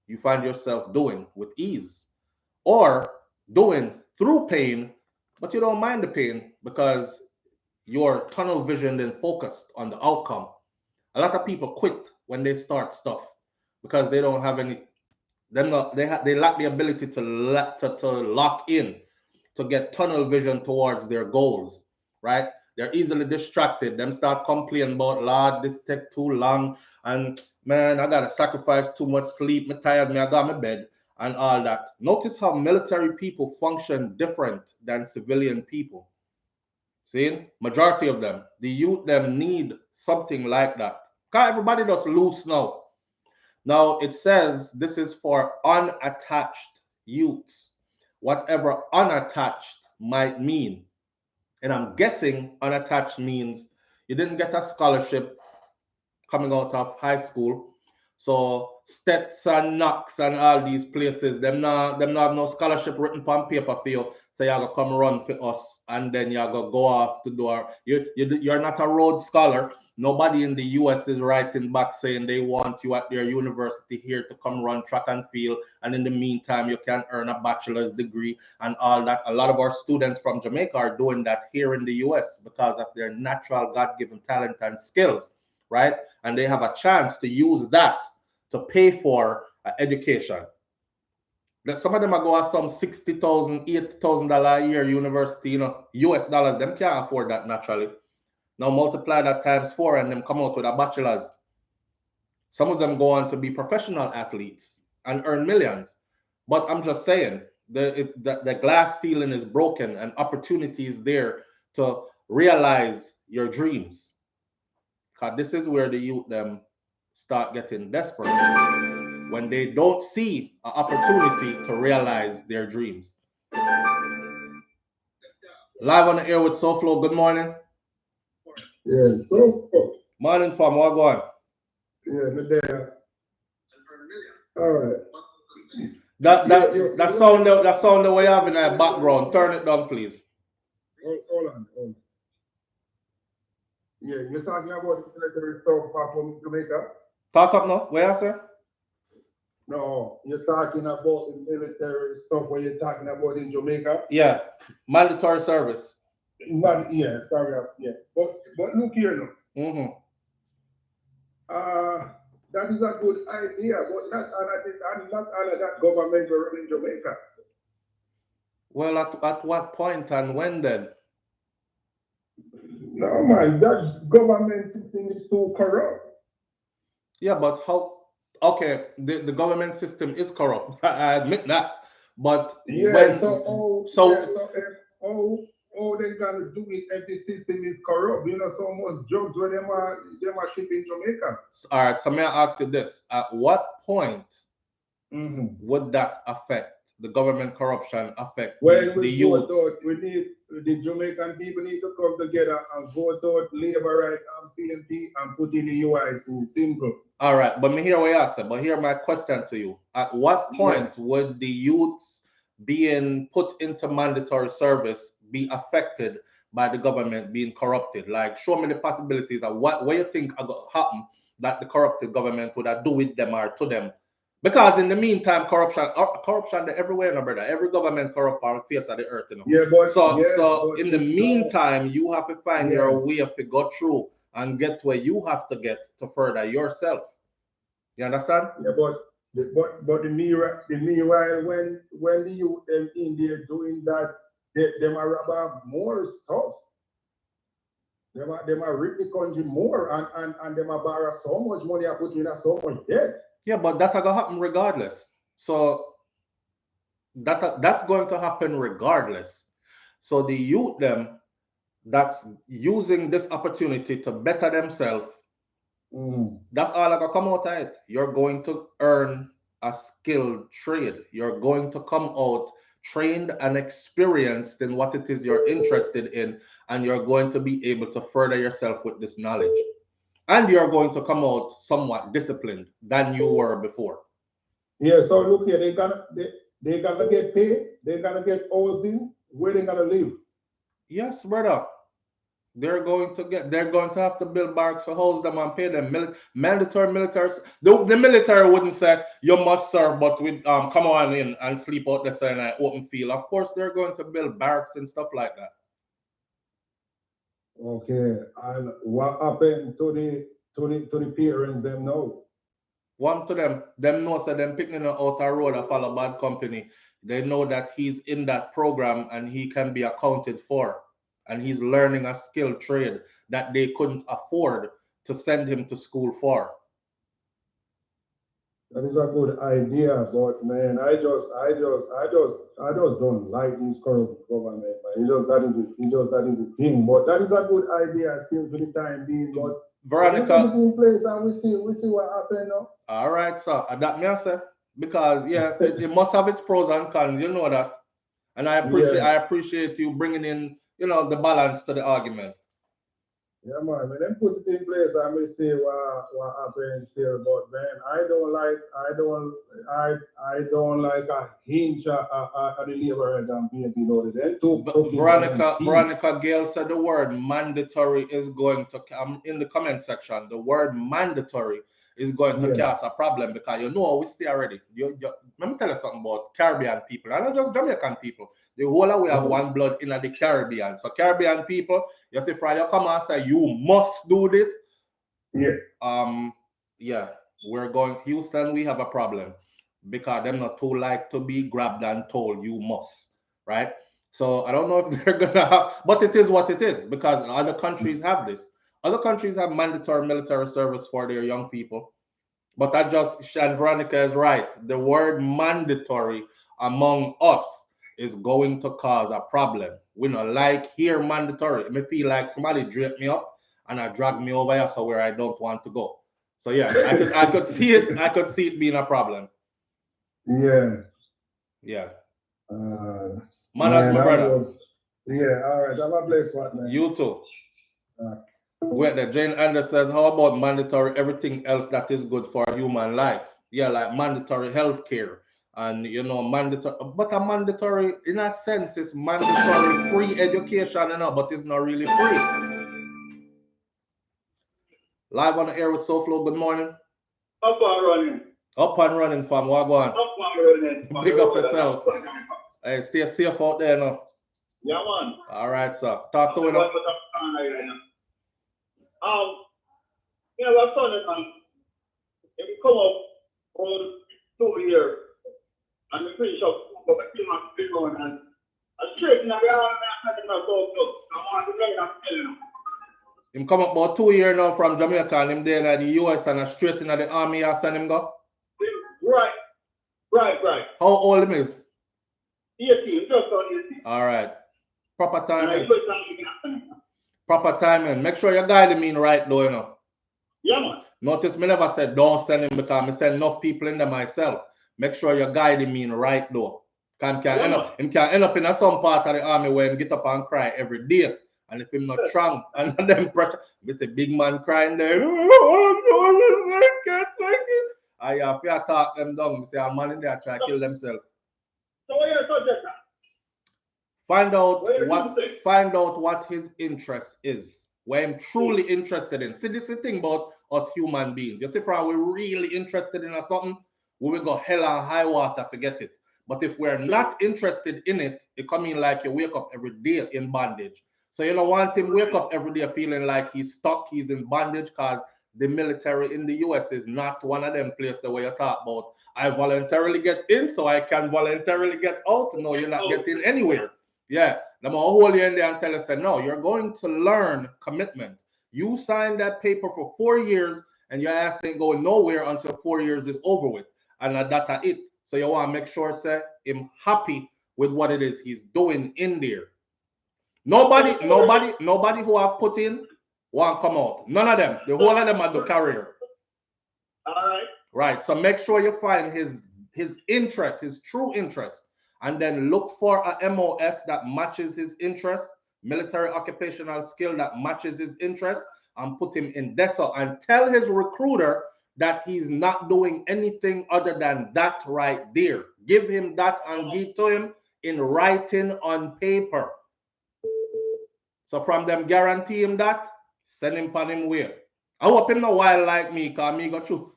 you find yourself doing with ease, or doing through pain, but you don't mind the pain because you're tunnel visioned and focused on the outcome. A lot of people quit when they start stuff because they don't have any. They lack the ability to lock in, to get tunnel vision towards their goals, right? They're easily distracted. Them start complaining about, Lord, this take too long, and man, I gotta sacrifice too much sleep. Me tired, me I got my bed and all that. Notice how military people function different than civilian people. See, majority of them, the youth them need something like that. Cause everybody does loose now. Now it says this is for unattached youths, whatever unattached might mean. And I'm guessing unattached means you didn't get a scholarship coming out of high school. So Stets and Knox and all these places, them not have no scholarship written on paper for you. So you gotta come run for us, and then you gotta go off to do our. You're not a Rhodes Scholar. Nobody in the US is writing back saying they want you at their university here to come run track and field, and in the meantime you can earn a bachelor's degree and all that. A lot of our students from Jamaica are doing that here in the US because of their natural God-given talent and skills, right? And they have a chance to use that to pay for education. Some of them are going to some $60,000, $80,000 a year university, US dollars. Them can't afford that naturally. Now multiply that times 4 and them come out with a bachelor's. Some of them go on to be professional athletes and earn millions. But I'm just saying, the glass ceiling is broken and opportunity is there to realize your dreams. Because this is where the youth them start getting desperate, when they don't see an opportunity to realize their dreams. Live on the air with SouFLo. Good morning. Yeah, so Morning, fam. What going? yeah, me there. All right. That sound the way you have in the background. Turn it down, please. Hold on. Yeah, you're talking about the military stuff from Jamaica? Talk up now. Where I say? No, you're talking about the military stuff where you're talking about in Jamaica? Yeah, mandatory service. But yeah, sorry, yeah. But look here now. That is a good idea, but not under that government run in Jamaica. Well, at what point and when then? No man, that government system is so corrupt. Yeah, but how? Okay, the government system is corrupt. I admit that. But yeah, when how they gonna do it if the system is corrupt? You know, so much drugs where them are shipping Jamaica. All right, so may I ask you this: at what point would that affect the government corruption? Affect the youth? We need the Jamaican people need to come together and vote out labor right and PNP and put in the UIs in simple. All right, but me hear what you said. But here my question to you: at what point would the youths being put into mandatory service be affected by the government being corrupted? Like, show me the possibilities of what you think are going to happen that the corrupted government would do with them or to them. Because in the meantime, corruption everywhere, no brother. Every government corrupt on the face of the earth, you know. Yeah, but so in the meantime, you have to find your way to go through and get where you have to get to further yourself. You understand? Yeah, but the meanwhile, when the youth them in there doing that, them are rob more stuff. Them are rip the country more and them are borrow so much money and put in so much debt. Yeah, but that's gonna happen regardless. So that's going to happen regardless. So the youth them that's using this opportunity to better themselves, that's all that gonna come out of it. You're going to earn a skilled trade. You're going to come out trained and experienced in what it is you're interested in, and you're going to be able to further yourself with this knowledge. And you're going to come out somewhat disciplined than you were before. Yeah, so look here, they gonna get paid, they're gonna get housing, where they gonna live. Yes, brother. They're going to have to build barracks for house them and pay them mandatory military. The military wouldn't say you must serve, but we come on in and sleep out there in an open field. Of course, they're going to build barracks and stuff like that. Okay, and what happened to the parents them now? One to them know so them picking out a road of follow bad company. They know that he's in that program and he can be accounted for. And he's learning a skilled trade that they couldn't afford to send him to school for. That is a good idea, but man, I just don't like this corrupt government, man. That is the thing. But that is a good idea still for the time being. But Veronica, in place and we see what happened now. All right, so that me I say, because yeah, it must have its pros and cons, you know that. And I appreciate you bringing in, the balance to the argument. Yeah, man. When them put it in place, I may see what happens still. But man, I don't like a hinge at the labor and being below then too. Veronica Gale said the word mandatory is going to come in the comment section. The word mandatory is going to cause a problem because we stay already. Let me tell you something about Caribbean people, and not just Jamaican people. The whole of we have one blood in the Caribbean. So Caribbean people, you see, Friday, you come and say you must do this. Yeah. We're going Houston. We have a problem because them not too like to be grabbed and told you must, right? So I don't know if they're gonna have, but it is what it is because other countries have this. Other countries have mandatory military service for their young people. But and Veronica is right. The word mandatory among us is going to cause a problem. We not like here mandatory. It may feel like somebody drape me up and drag me over here somewhere I don't want to go. So yeah, I could see it. I could see it being a problem. Yeah. Yeah. Man, my brother. All right. Have a blessed one, man. You too. Wait, the Jane Anders says, how about mandatory everything else that is good for human life? Yeah, like mandatory health care and mandatory, but a mandatory in a sense is mandatory free education, but it's not really free. Live on the air with SouFLo, good morning. Up and running. Up and running, fam. What going? Up and running. Big up yourself. Hey, stay safe out there now. Yeah, man. All right, sir. Talk to me now. What's funny, man? If you come up on 2 years and you finish up, but you must be going and straight in the ground, him come up about 2 years now from Jamaica and him there in the US and straight in the army I send him go? Right. How old him is? 18, just on 18. All right. Proper timing. Proper timing. Make sure you guide him in right though, Yeah, man. Notice me never said don't send him because I send enough people in there myself. Make sure you guide him in right though. Him can end up in some part of the army where him get up and cry every day. And if him not strong and them pressure, we say big man crying there. I have to talk them down. We say a man in there try to kill themselves. So what your subject? Find out what his interest is. What I'm truly interested in. See, this is the thing about us human beings. You see, if we're really interested in something, we will go hell and high water, forget it. But if we're not interested in it, it comes in like you wake up every day in bondage. So you don't want him wake up every day feeling like he's stuck, he's in bondage, because the military in the US is not one of them places the way you talk about. I voluntarily get in so I can voluntarily get out. No, you're not getting anywhere. Yeah, I'm gonna hold you in there and tell you, say, no, you're going to learn commitment. You signed that paper for 4 years and your ass ain't going nowhere until 4 years is over with. And that's it. So you want to make sure, say, him happy with what it is he's doing in there. Nobody who have put in want come out. None of them. The whole of them are the career. All right. Right. So make sure you find his interest, his true interest, and then look for a MOS that matches his interest, military occupational skill that matches his interest, and put him in DESO and tell his recruiter that he's not doing anything other than that right there. Give him that and give to him in writing on paper. So from them guarantee him that, send him on him way. I hope him no wild like me, cause me go choose.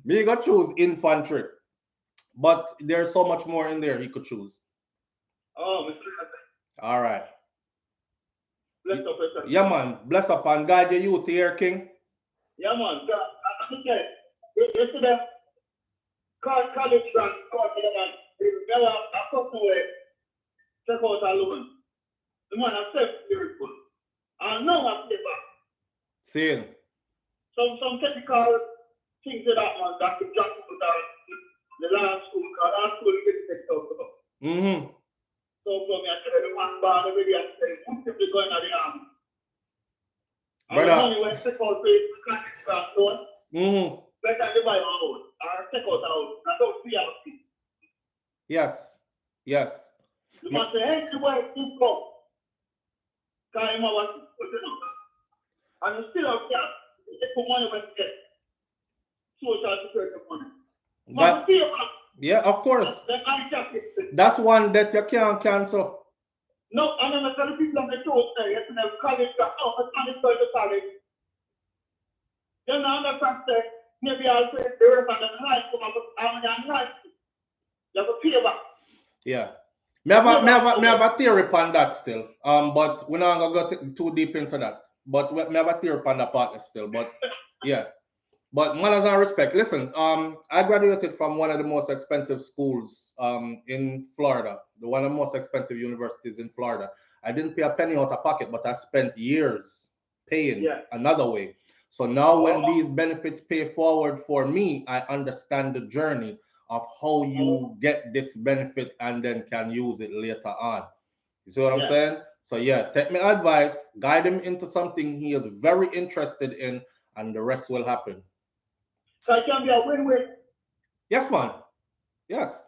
Me go choose infantry. But there's so much more in there he could choose. Oh, Mr. All right. Bless up, sir. Yeah, man. Bless up and guide your youth here, King. Yeah, man. Yesterday, college and never a couple way check out alone. The man has said beautiful. And now I play back. Seeing. Some technical things that man that could jump to the last school, because last school gets picked out about. So for me, I said the man bar already and said, who's simply going at the army? And the money went to call place to catch the transport. Better than buy my own. Or take out our own. I don't see our feet. Yes. Yes. You must say, hey, the way to come. Because I'm about to put it on. And you still have cash. You put money when you get social security money. That, yeah, of course. That's one that you can't cancel. No, and then I tell the people on the show say, yes, and college, college, college. Then I understand, say, maybe I'll say, the rest of the life, come up with how life. You have to pay back. Yeah. Me have a theory upon that still. But we're not gonna go too deep into that. But me have a theory upon that part still. But yeah. But manners and respect. Listen, I graduated from one of the most expensive schools in Florida, one of the most expensive universities in Florida. I didn't pay a penny out of pocket, but I spent years paying another way. So now when these benefits pay forward for me, I understand the journey of how you get this benefit and then can use it later on. You see what I'm saying? So yeah, take my advice, guide him into something he is very interested in, and the rest will happen. So it can be a win-win. Yes, man. Yes.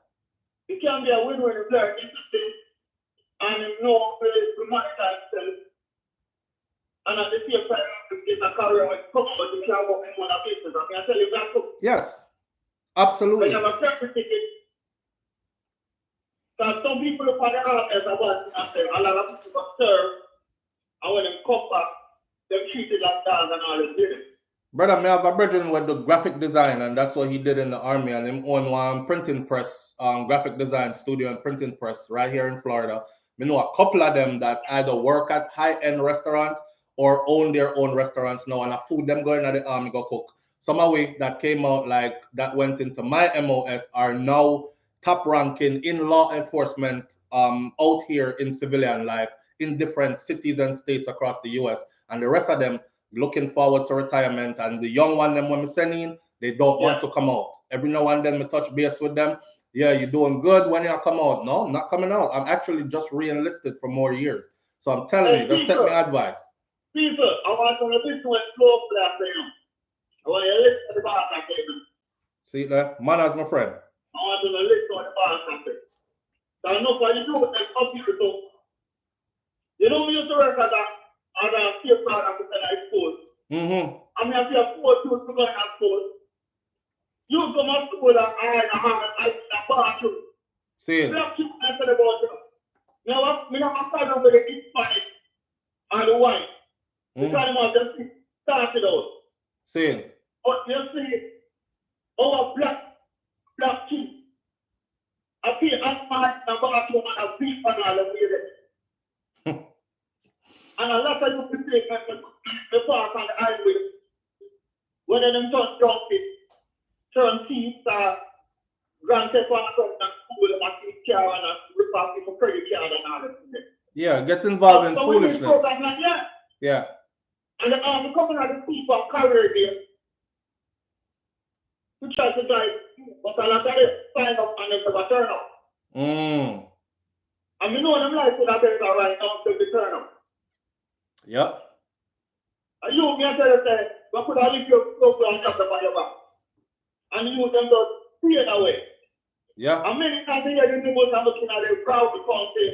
It can be a win-win if they're interested and no the money itself. And at the same time, it's a career with come but you can't work in one of the places. I can tell you that too. Yes. Absolutely. But you have a certificate. Because some people look at the artists and what I say, a lot of people serve, and when they come back, they're treated like dogs and all this business. Brother, me have a brethren with the graphic design, and that's what he did in the army, and him own one printing press, graphic design studio and printing press right here in Florida. Me know a couple of them that either work at high-end restaurants or own their own restaurants now, and I food them going at the army go cook. Some of we that came out like that went into my MOS are now top ranking in law enforcement out here in civilian life in different cities and states across the US, and the rest of them looking forward to retirement. And the young one them when we send in, they don't want to come out. Every now and then we touch base with them. Yeah, you're doing good when you come out. No, I'm not coming out. I'm actually just re-enlisted for more years. So I'm telling you, just take my advice. People, I want to listen to a slow class now. I want to listen to the bar statement. See there? Manners, my friend. I want to listen to the bar statement. So I know what you do with them people too. You know me used to work at a safeguard officer at school. I mean, I see a school to go in school. You come to school and I have a bathroom. See. Black people answer the bathroom. Now, I have a problem with the Hispanic and the white. Because I just started out. See. But you see, our black kids, I feel I'm mad and bathroom and I beat and all of it. And a lot of you people take the park on the highway. Whether them just jump it, turn teeth, grand theft on the school, and take car and rip off people credit card and all that. Yeah, get involved in foolishness. Yeah. And the army coming out the people career there to try to drive, but a lot of them sign up and they never turn up. And we know them like to that better right now to turn up. Yep. And you can tell us that we could have lived your clothes and drop them on your back. And you them just fade away. Yeah. And many times they hear the neighbors are looking at them proud because they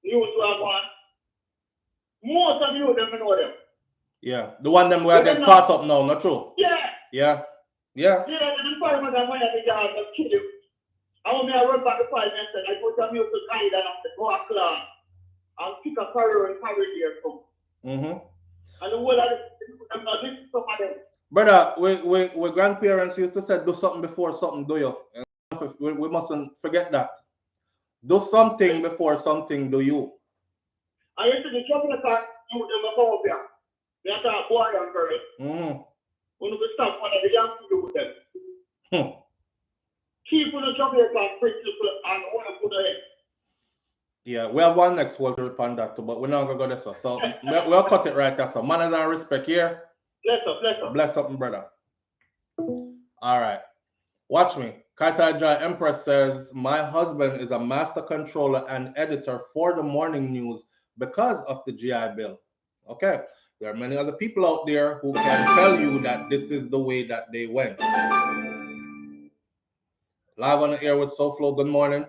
news to have one. Most of you them know them. Yeah. The one them where get caught up now, not true? Yeah. Yeah. Yeah. Yeah, the fireman that went at the yard and kill you. I want me to run back the fireman and I put some music hide and I go a class. and pick a carrier and carry there from. And the whole of this stuff of them. Brother, we grandparents used to say do something before something do you. And we mustn't forget that. Do something before something do you. I used to be trouble attack, you them a come up here. They attack boy and girl. When we stop one of the young people with them. Keep on the trouble attack principle and all of the head. Yeah, we have one next one to report that too, but we're not gonna go there. So we'll cut it right there. So manners and respect here. Bless up, bless up. Bless up, brother. All right. Watch me. Kaitai Joy Empress says, my husband is a master controller and editor for the morning news because of the GI Bill. Okay. There are many other people out there who can tell you that this is the way that they went. Live on the air with SouFLo. Good morning.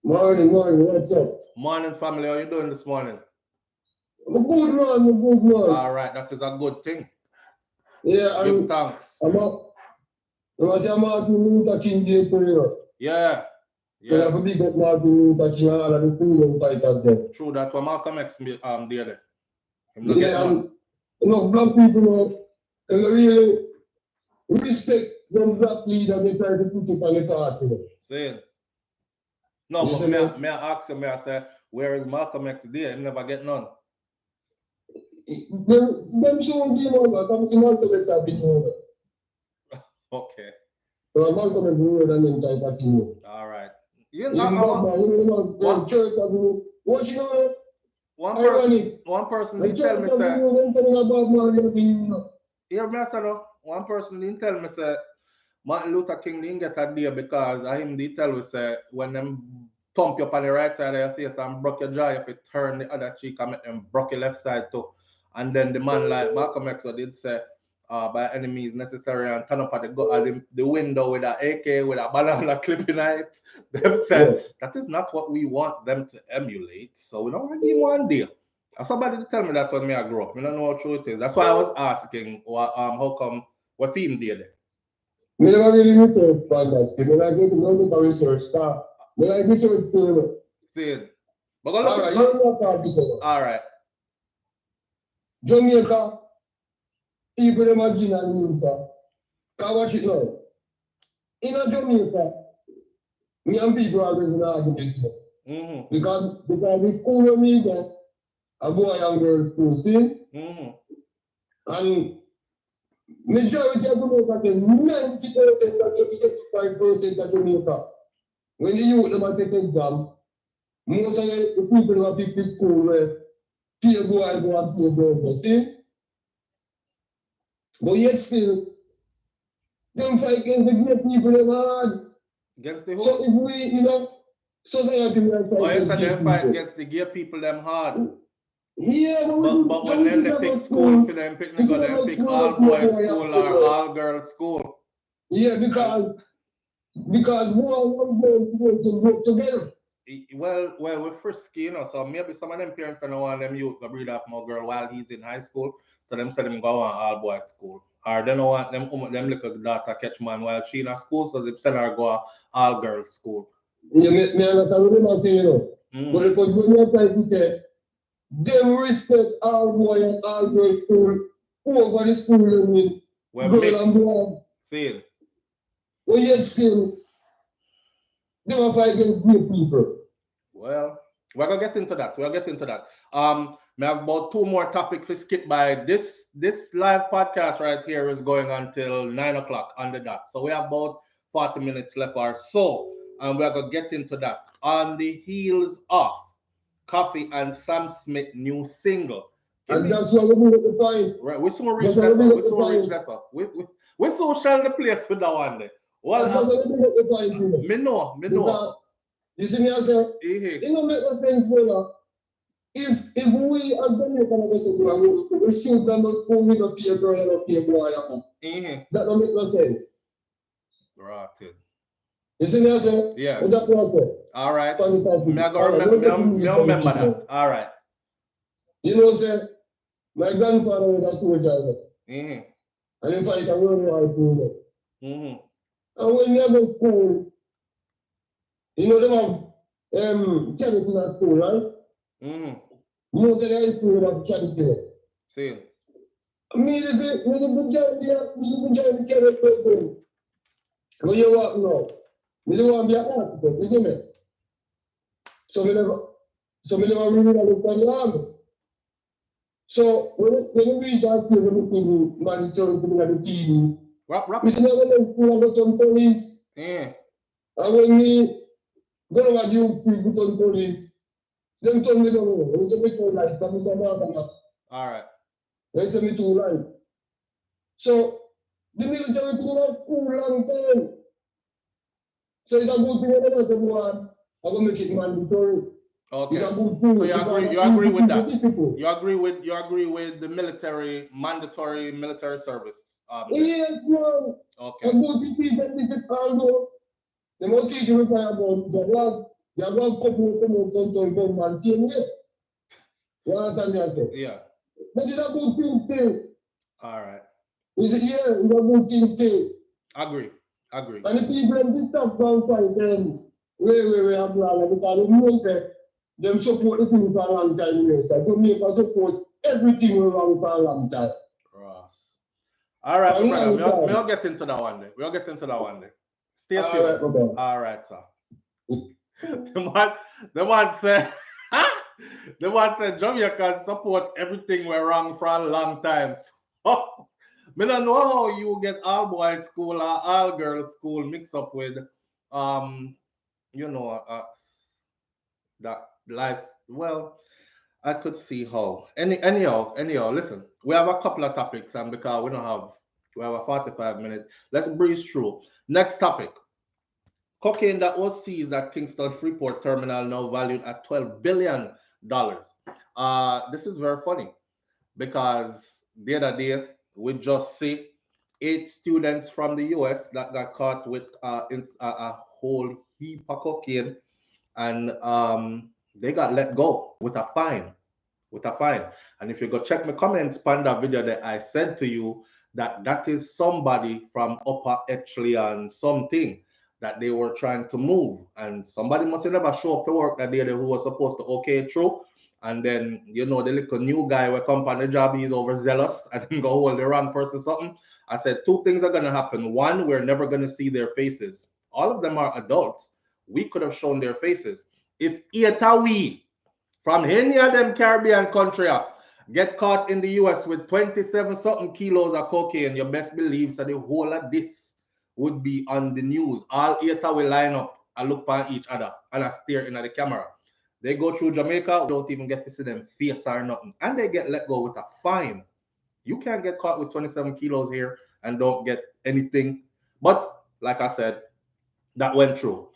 Morning, what's up? Morning, family. How are you doing this morning? I'm a good man. All right, that is a good thing. Yeah, give thanks. I'm Martin Luther King Day prayer. Yeah. So I have a big up Martin Luther King and all of the freedom fighters there. True that. When Malcolm X there. Yeah, and enough black people know, and really respect them black leaders they try to put it on the thoughts. See? No, yes, but may I ask you, may I say, where is Malcolm X there? He never get none. Them showing game over, come see Malcolm X have been over. Okay. So Malcolm X more than them type of thing. All right. Church have been, what you know? One person didn't tell me, say, hear me, say, no? One person didn't tell me, say, Martin Luther King didn't get a day because I him did tell me, say, when them thump you up on the right side of your face and broke your jaw, if you turn the other cheek and make them broke your left side too. And then the man like Malcolm X did say, by any means necessary, and turn up at the window with an AK, with a banana clip in it. Them said, that is not what we want them to emulate. So we don't want to give one deal. Somebody tell me that when me I grew up. I don't know how true it is. That's why I was asking, how come what film did it? I never really research on that. When I get to know the research stuff, when I research still. See it. But go look at all right. Jamaica, people them are Gina and news, sir. Can watch it now. In a Jamaica, me and people are always in an argument. Because the school where me go, a boy and girl school, see? And majority of Jamaica say 90% to 85% of Jamaica. When the youth them take exam, most of the people who pick the school where peer go and peer go, see? But yet still, them fight against the great people them hard. Against the who? So if we, society will fight against them fight against the gay people them hard. Yeah, but when them they pick school for them pick all boys school or all girls school. Yeah, because one girl is supposed to work together. Well, we're frisky, so maybe some of them parents don't want them youth to breed off my girl while he's in high school, so them say them go on all boys school. Or they don't want them little daughter catch man while she in a school, so they send her go all girls school. Yeah, me understand what I'm saying, But when you're trying to say, them respect all boys and all girls school over the school with girl and boy. See it. Well, yet still, they will fight against gay people. Well, we're gonna get into that. We have about 2 more topics to skip by. This live podcast right here is going until 9 o'clock on the dot. So we have about 40 minutes left or so, and we're gonna get into that. On the heels of Koffee and Sam Smith new single. And that's what we're at the point. Right, we soon reach that. We soon shall the place with that one day. Well, the point, me know. Because, you see me as a, you know, make no sense, brother. If we as Jamaican we shoot them on school with a peer girl and a peer boy, that don't make no sense. Right. You see me as a, yeah. All right. Me remember that. All right. You know, sir, my grandfather was a soldier. And in fact, I World War II. And when you go to school, you know, they have charity at school, right? Most of the high school have charity. See. Me, the charity. When you walk now, me don't want to be an architect, you see me? So me never really look at the army. So when you reach our stage, when you see man showing to me on the TV, we should never know who are the police. Yeah. And when me go over the youth street with the police, them told me no, they say me too light, come say no. All right. They say me too light. So the military thing was cool long time. So it's a good thing when I say one, I'm gonna make it mandatory. Okay. It's a good thing. So you agree with that? You agree with the mandatory military service? Yes, man. Okay. I go to teach and this is all. They must teach you about the one couple of man same way. You understand me? I say? Yeah. That is a good thing still. All right. It's a good thing still. Agree. And the people in this stuff don't fight them. We have to because the say them support the thing for a long time. So Jamaica support everything we wrong for a long time. Ross. All right, my brother. We'll get into that one day. Stay tuned. All right, sir. The one said Jamaica support everything we're wrong for a long time. Oh, I don't know how you get all boys school or all girls school mixed up with that life. Well, I could see how. Anyhow, listen, we have a couple of topics, and because we have a 45 minutes, let's breeze through. Next topic. Cocaine that was seized at Kingston Freeport Terminal now valued at $12 billion. This is very funny because the other day we just see 8 students from the US that got caught with a whole heap of cocaine, and they got let go with a fine. And if you go check my comments on that video that I said to you, that is somebody from upper echelon something that they were trying to move, and somebody must have never show up to work that day who was supposed to okay through. And then, the little new guy will come on the job, he's overzealous and then go hold the wrong person something. I said 2 things are going to happen. One, we're never going to see their faces. All of them are adults. We could have shown their faces. If we from any of them Caribbean country get caught in the US with 27 something kilos of cocaine, you best believe that the whole of this would be on the news. All 8 will line up and look at each other and I stare into the camera. They go through Jamaica, don't even get to see them face or nothing. And they get let go with a fine. You can't get caught with 27 kilos here and don't get anything. But like I said, that went through.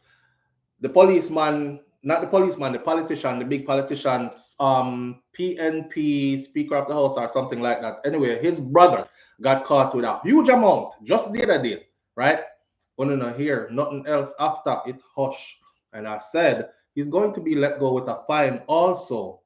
The politician, the big politician, PNP, Speaker of the House or something like that. Anyway, his brother got caught with a huge amount just the other day, right? Want to hear nothing else after it hush. And I said, he's going to be let go with a fine also.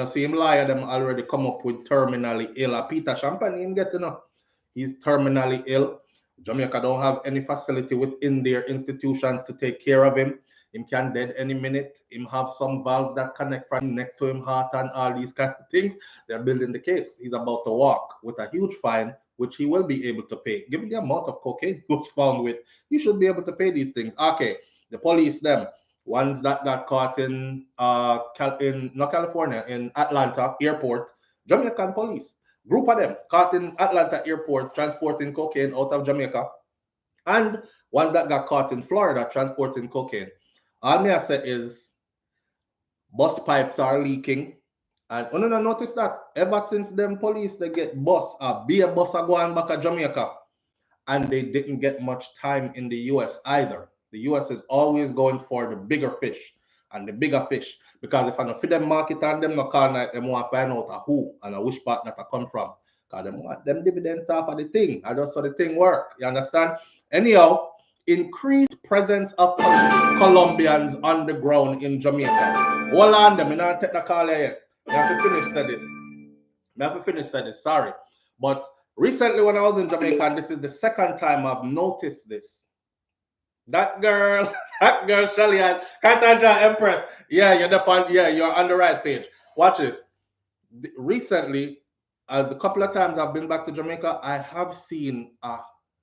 See him lie, them already come up with terminally ill. Peter Champagne getting up. He's terminally ill. Jamaica don't have any facility within their institutions to take care of him. Him can dead any minute. Him have some valve that connect from neck to him heart and all these kind of things. They're building the case. He's about to walk with a huge fine, which he will be able to pay. Given the amount of cocaine he was found with, he should be able to pay these things. Okay, the police, them ones that got caught in not California, in Atlanta airport, Jamaican police. Group of them caught in Atlanta airport transporting cocaine out of Jamaica, and ones that got caught in Florida transporting cocaine. All me I say is bus pipes are leaking. And I notice that ever since them police they get bus, be a bus are going back to Jamaica, and they didn't get much time in the US either. The US is always going for the bigger fish and the bigger fish, because if I don't feed them market and them no call night, them want to find out who and which part that I come from, because them want them dividends off of the thing. I just saw the thing work. You understand? Anyhow, increased presence of Colombians on the ground in Jamaica. Hold on, them. I not take the call yet. I have to finish say this. Sorry, but recently when I was in Jamaica, and this is the second time I've noticed this. That girl, that girl, Shelly, Cartanja Empress. Yeah, you're on the right page. Watch this. Recently, the couple of times I've been back to Jamaica, I have seen a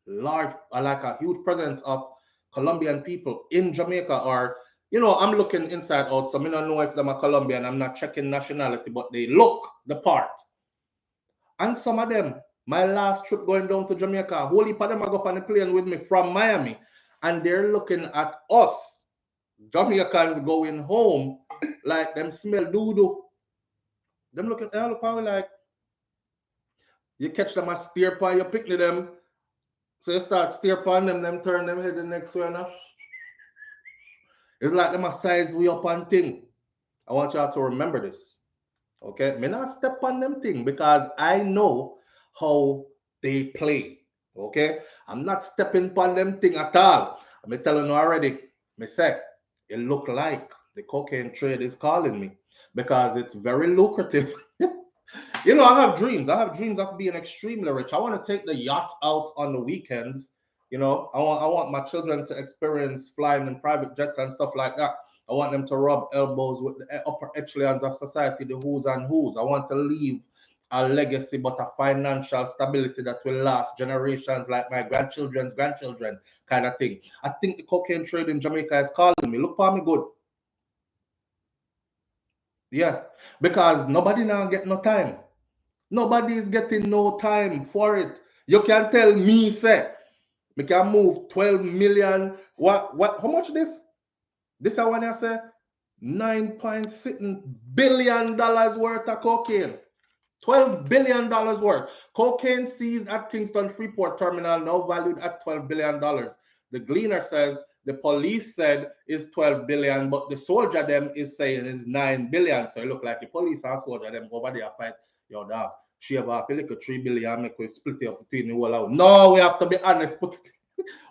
large, like a huge presence of Colombian people in Jamaica. Or, I'm looking inside out, so I don't know if they're a Colombian. I'm not checking nationality, but they look the part. And some of them, my last trip going down to Jamaica, whole heap of them go up on the plane with me from Miami, and they're looking at us, Jamaicans going home, like them smell doo-doo. Them looking, they look probably like, you catch them a steer upon, you picnic them, so you start steer upon them turn them head the next way now. It's like them a size we up on thing. I want y'all to remember this. Okay? Me not step on them thing because I know how they play. Okay? I'm not stepping on them thing at all. I'm telling you already. Me say, it look like the cocaine trade is calling me because it's very lucrative. I have dreams. I have dreams of being extremely rich. I want to take the yacht out on the weekends. I want my children to experience flying in private jets and stuff like that. I want them to rub elbows with the upper echelons of society, the who's and who's. I want to leave a legacy, but a financial stability that will last generations, like my grandchildren's grandchildren, kind of thing. I think the cocaine trade in Jamaica is calling me. Look for me good. Yeah, because nobody now get no time. Nobody is getting no time for it. You can tell me, say, we can move 12 million. How much this? This I want to say $9.6 billion worth of cocaine. $12 billion worth. Cocaine seized at Kingston Freeport Terminal, now valued at $12 billion. The Gleaner says the police said is 12 billion, but the soldier them is saying is 9 billion. So it look like the police and soldier them over there fight. Yo, dog, shave off a little 3 billion, make we split it up between the whole out. No, we have to be honest.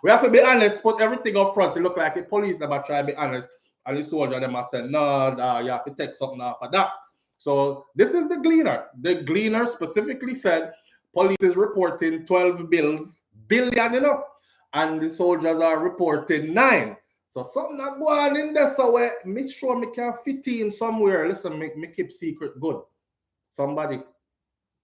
We have to be honest, put everything up front. It look like the police never try to be honest. And the soldier them have said, no, you have to take something off of that. So this is the Gleaner. The Gleaner specifically said police is reporting 12 billion, and the soldiers are reporting 9. So something not going in there, so make sure me can fit in somewhere. Listen, me keep secret good. Somebody,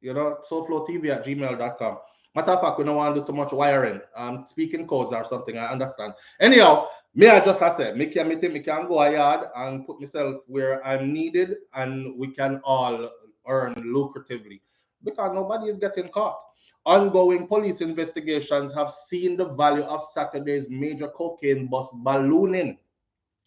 SouFLoTV@gmail.com. Matter of fact, we don't want to do too much wiring, speaking codes or something, I understand. Anyhow, I said, me can go a yard and put myself where I'm needed, and we can all earn lucratively because nobody is getting caught. Ongoing police investigations have seen the value of Saturday's major cocaine bust ballooning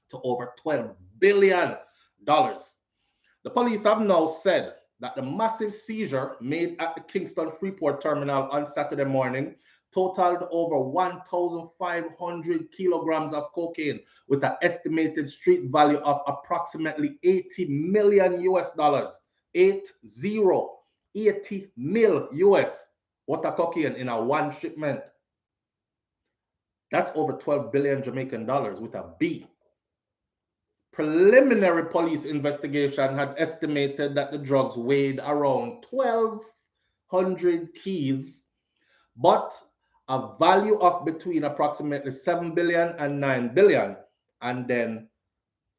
to over $12 billion. The police have now said that the massive seizure made at the Kingston Freeport Terminal on Saturday morning totaled over 1,500 kilograms of cocaine with an estimated street value of approximately 80 million US dollars. 80 mil US. What a cocaine in a one shipment. That's over 12 billion Jamaican dollars with a B. Preliminary police investigation had estimated that the drugs weighed around 1,200 keys, but a value of between approximately 7 billion and 9 billion. And then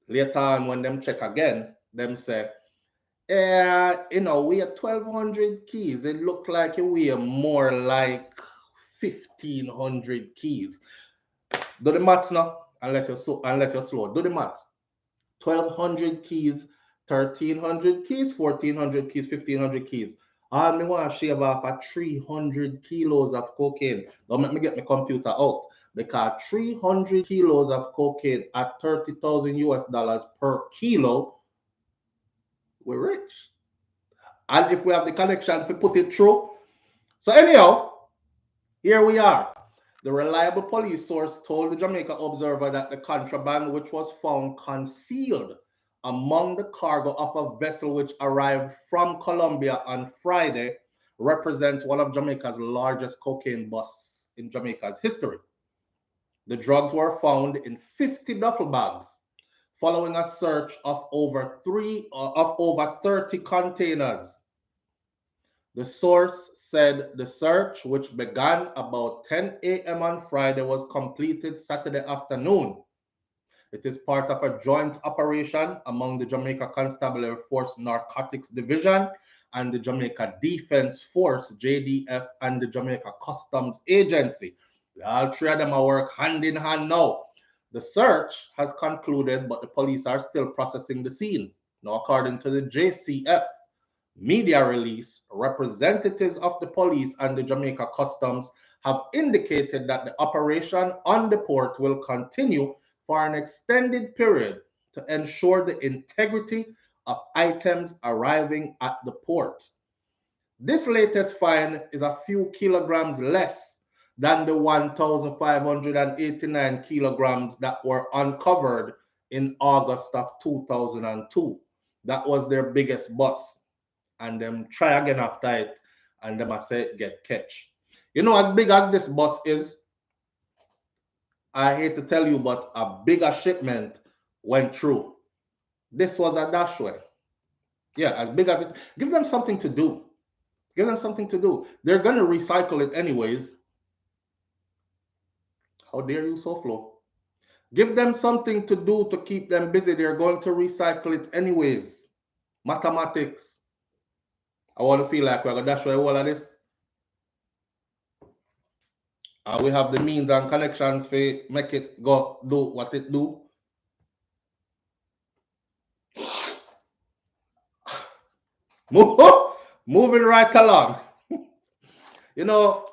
later on, when them check again, them say, we are 1,200 keys. It looked like we are more like 1,500 keys. Do the maths now, unless you're slow. Do the maths. 1,200 keys, 1,300 keys, 1,400 keys, 1,500 keys. All me want to shave off at 300 kilos of cocaine. Don't make me get my computer out. Because 300 kilos of cocaine at 30,000 US dollars per kilo, we're rich. And if we have the connections to put it through. So anyhow, here we are. The reliable police source told the Jamaica Observer that the contraband, which was found concealed among the cargo of a vessel which arrived from Colombia on Friday, represents one of Jamaica's largest cocaine busts in Jamaica's history. The drugs were found in 50 duffel bags following a search of over 30 containers. The source said the search, which began about 10 a.m. on Friday, was completed Saturday afternoon. It is part of a joint operation among the Jamaica Constabulary Force Narcotics Division and the Jamaica Defense Force, JDF, and the Jamaica Customs Agency. All three of them are work hand in hand now. The search has concluded, but the police are still processing the scene. Now, according to the JCF media release, representatives of the police and the Jamaica Customs have indicated that the operation on the port will continue for an extended period to ensure the integrity of items arriving at the port. This latest find is a few kilograms less than the 1,589 kilograms that were uncovered in August of 2002. That was their biggest bust. And them try again after it, and them I say get catch. You know, as big as this bus is, I hate to tell you, but a bigger shipment went through. This was a dashway. Yeah, as big as it. Give them something to do. Give them something to do. They're gonna recycle it anyways. How dare you, SouFlo? Give them something to do to keep them busy. They're going to recycle it anyways. Mathematics. I want to feel like we're gonna dash away all of this. And we have the means and connections to make it go do what it do. Moving right along. You know,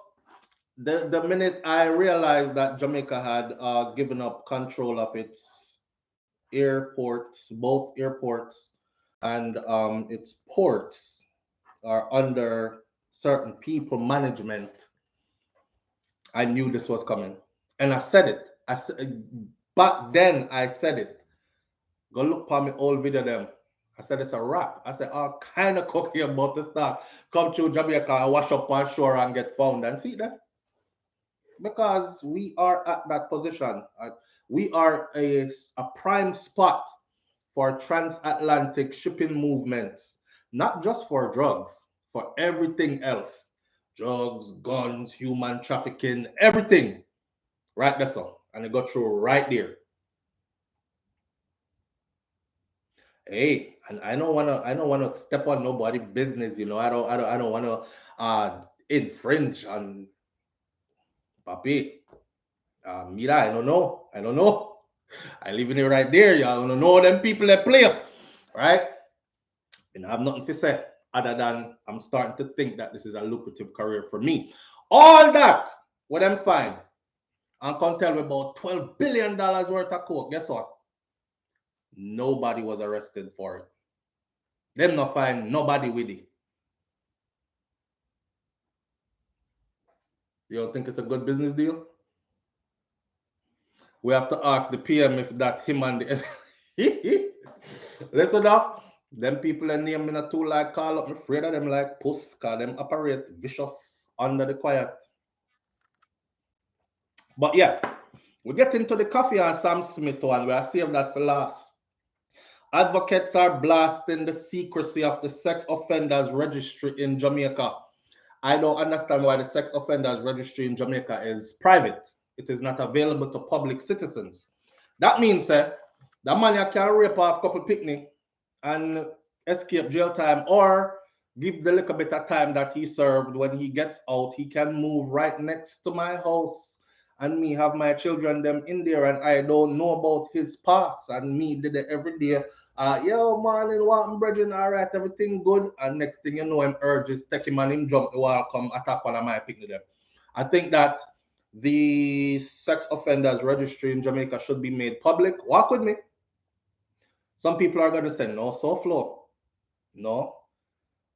the minute I realized that Jamaica had given up control of its airports, both airports and its ports are under certain people management, I knew this was coming. And I said it. Back then I said it. Go look for my old video them. I said it's a wrap. I said all kind of cocky about to start. Come to Jamaica and wash up on shore and get found and see that. Because we are at that position. We are a prime spot for transatlantic shipping movements, not just for drugs, for everything else. Drugs, guns, human trafficking, everything. Right there, so. And it got through right there. Hey, and I don't wanna step on nobody's business, you know. I don't wanna infringe on Papi. Mira, I don't know. I live in it right there. Y'all don't know them people that play, right? And I have nothing to say other than I'm starting to think that this is a lucrative career for me. All that, what I'm fine. And come tell me about $12 billion worth of coke. Guess what? Nobody was arrested for it. Them not find nobody with it. You don't think it's a good business deal? We have to ask the PM if that him and the listen up. Them people that name me not too like call up. I'm afraid of them like puss, cause them operate vicious under the quiet. But yeah, we get into the coffee and Sam Smith one. We'll save that for last. Advocates are blasting the secrecy of the sex offenders registry in Jamaica. I don't understand why the sex offenders registry in Jamaica is private. It is not available to public citizens. That means that man can rape off a couple picnic and escape jail time, or give the little bit of time that he served. When he gets out, he can move right next to my house and me have my children them in there, and I don't know about his past, and me did it every day. Yo, morning, what, brethren, all right, everything good. And next thing you know, him urges take him and him jump the wall, come attack one of my picnic them. I think that the sex offenders registry in Jamaica should be made public. Walk with me. Some people are going to say, no, SouFlo. No.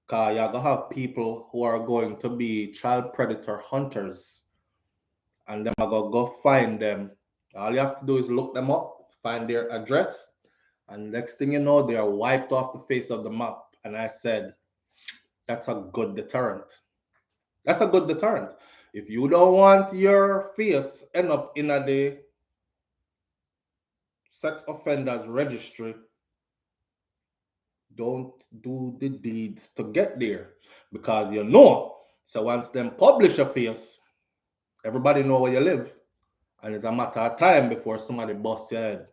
Because you're going to have people who are going to be child predator hunters. And them are going to go find them. All you have to do is look them up, find their address. And next thing you know, they are wiped off the face of the map. And I said, that's a good deterrent. That's a good deterrent. If you don't want your face end up in the sex offenders registry, don't do the deeds to get there. Because you know, so once them publish a face, everybody know where you live. And it's a matter of time before somebody busts your head.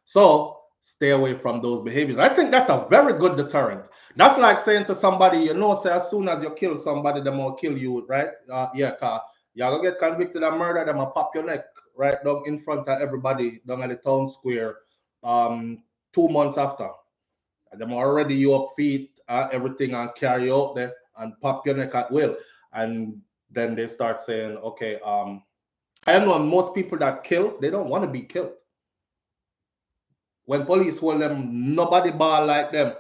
So stay away from those behaviors. I think that's a very good deterrent. That's like saying to somebody, you know, say as soon as you kill somebody, them will kill you, right? Yeah, car. You're gonna get convicted of murder, them will pop your neck right down in front of everybody down at the town square 2 months after. Them already you up feet, everything and carry out there and pop your neck at will. And then they start saying, okay, I know most people that kill, they don't want to be killed. When police hold them, nobody ball like them.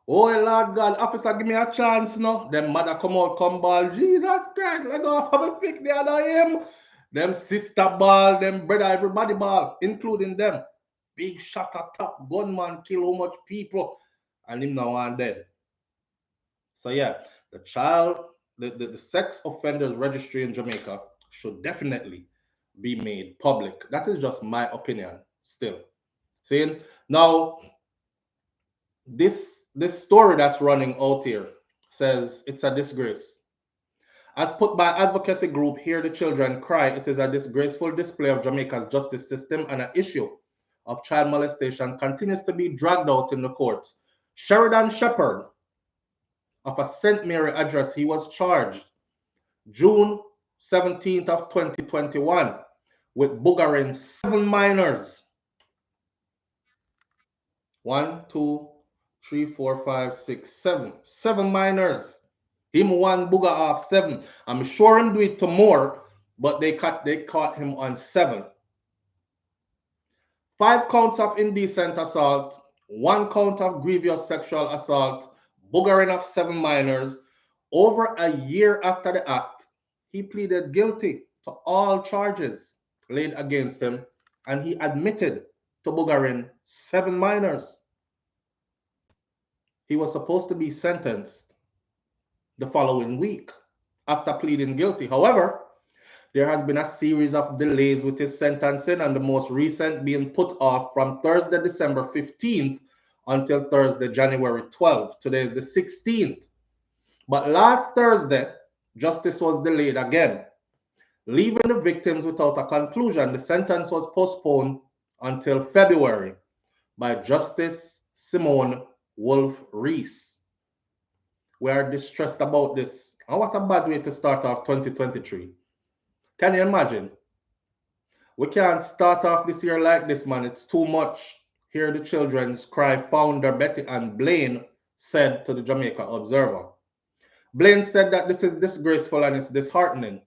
Oh Lord God, officer, give me a chance now. Them mother come out, come ball. Jesus Christ, let go off a pick the other him. Them sister ball, them brother, everybody ball, including them. Big shot at top gunman kill how much people, and him now and dead. So yeah, the sex offenders registry in Jamaica should definitely be made public. That is just my opinion still. Seeing now this story that's running out here says it's a disgrace. As put by advocacy group Hear the Children Cry, it is a disgraceful display of Jamaica's justice system, and an issue of child molestation continues to be dragged out in the courts. Sheridan Shepherd of a St. Mary address, he was charged June 17th of 2021 with boogering 7 minors. 1, 2, 3, 4, 5, 6, 7. 7 minors. Him one booger off 7. I'm sure him do it to more, but they caught him on 7. 5 counts of indecent assault, 1 count of grievous sexual assault, boogering of 7 minors. Over a year after the act, he pleaded guilty to all charges laid against him, and he admitted to boogering 7 minors. He was supposed to be sentenced the following week after pleading guilty. However, there has been a series of delays with his sentencing, and the most recent being put off from Thursday, December 15th until Thursday, January 12th. Today is the 16th. But last Thursday, justice was delayed again, leaving the victims without a conclusion. The sentence was postponed until February by Justice Simone Wolf Rees. We are distressed about this. And what a bad way to start off 2023. Can you imagine? We can't start off this year like this, man. It's too much. Hear the Children's Cry founder Betty Ann Blaine said to the Jamaica Observer. Blaine said that this is disgraceful and it's disheartening.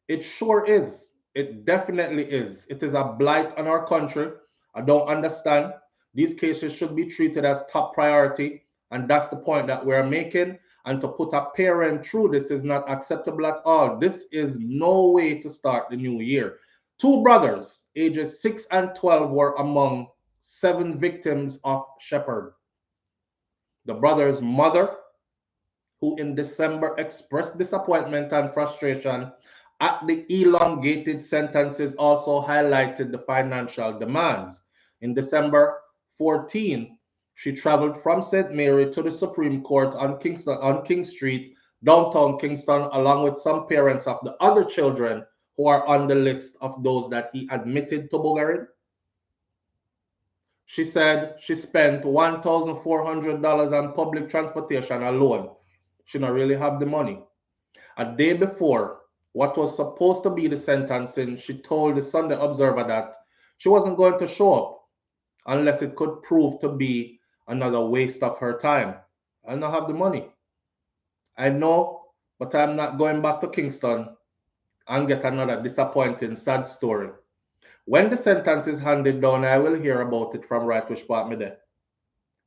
It sure is. It definitely is. It is a blight on our country. I don't understand. These cases should be treated as top priority, and that's the point that we're making. And to put a parent through this is not acceptable at all. This is no way to start the new year. 2 brothers, ages 6 and 12, were among 7 victims of Shepherd. The brother's mother, who in December expressed disappointment and frustration at the elongated sentences, also highlighted the financial demands. In December 14, she traveled from St. Mary to the Supreme Court on King Street, downtown Kingston, along with some parents of the other children who are on the list of those that he admitted to boogering. She said she spent $1,400 on public transportation alone. She don't really have the money. A day before what was supposed to be the sentencing, she told the Sunday Observer that she wasn't going to show up unless it could prove to be another waste of her time. I don't have the money. I know, but I'm not going back to Kingston and get another disappointing, sad story. When the sentence is handed down, I will hear about it from right which part me there.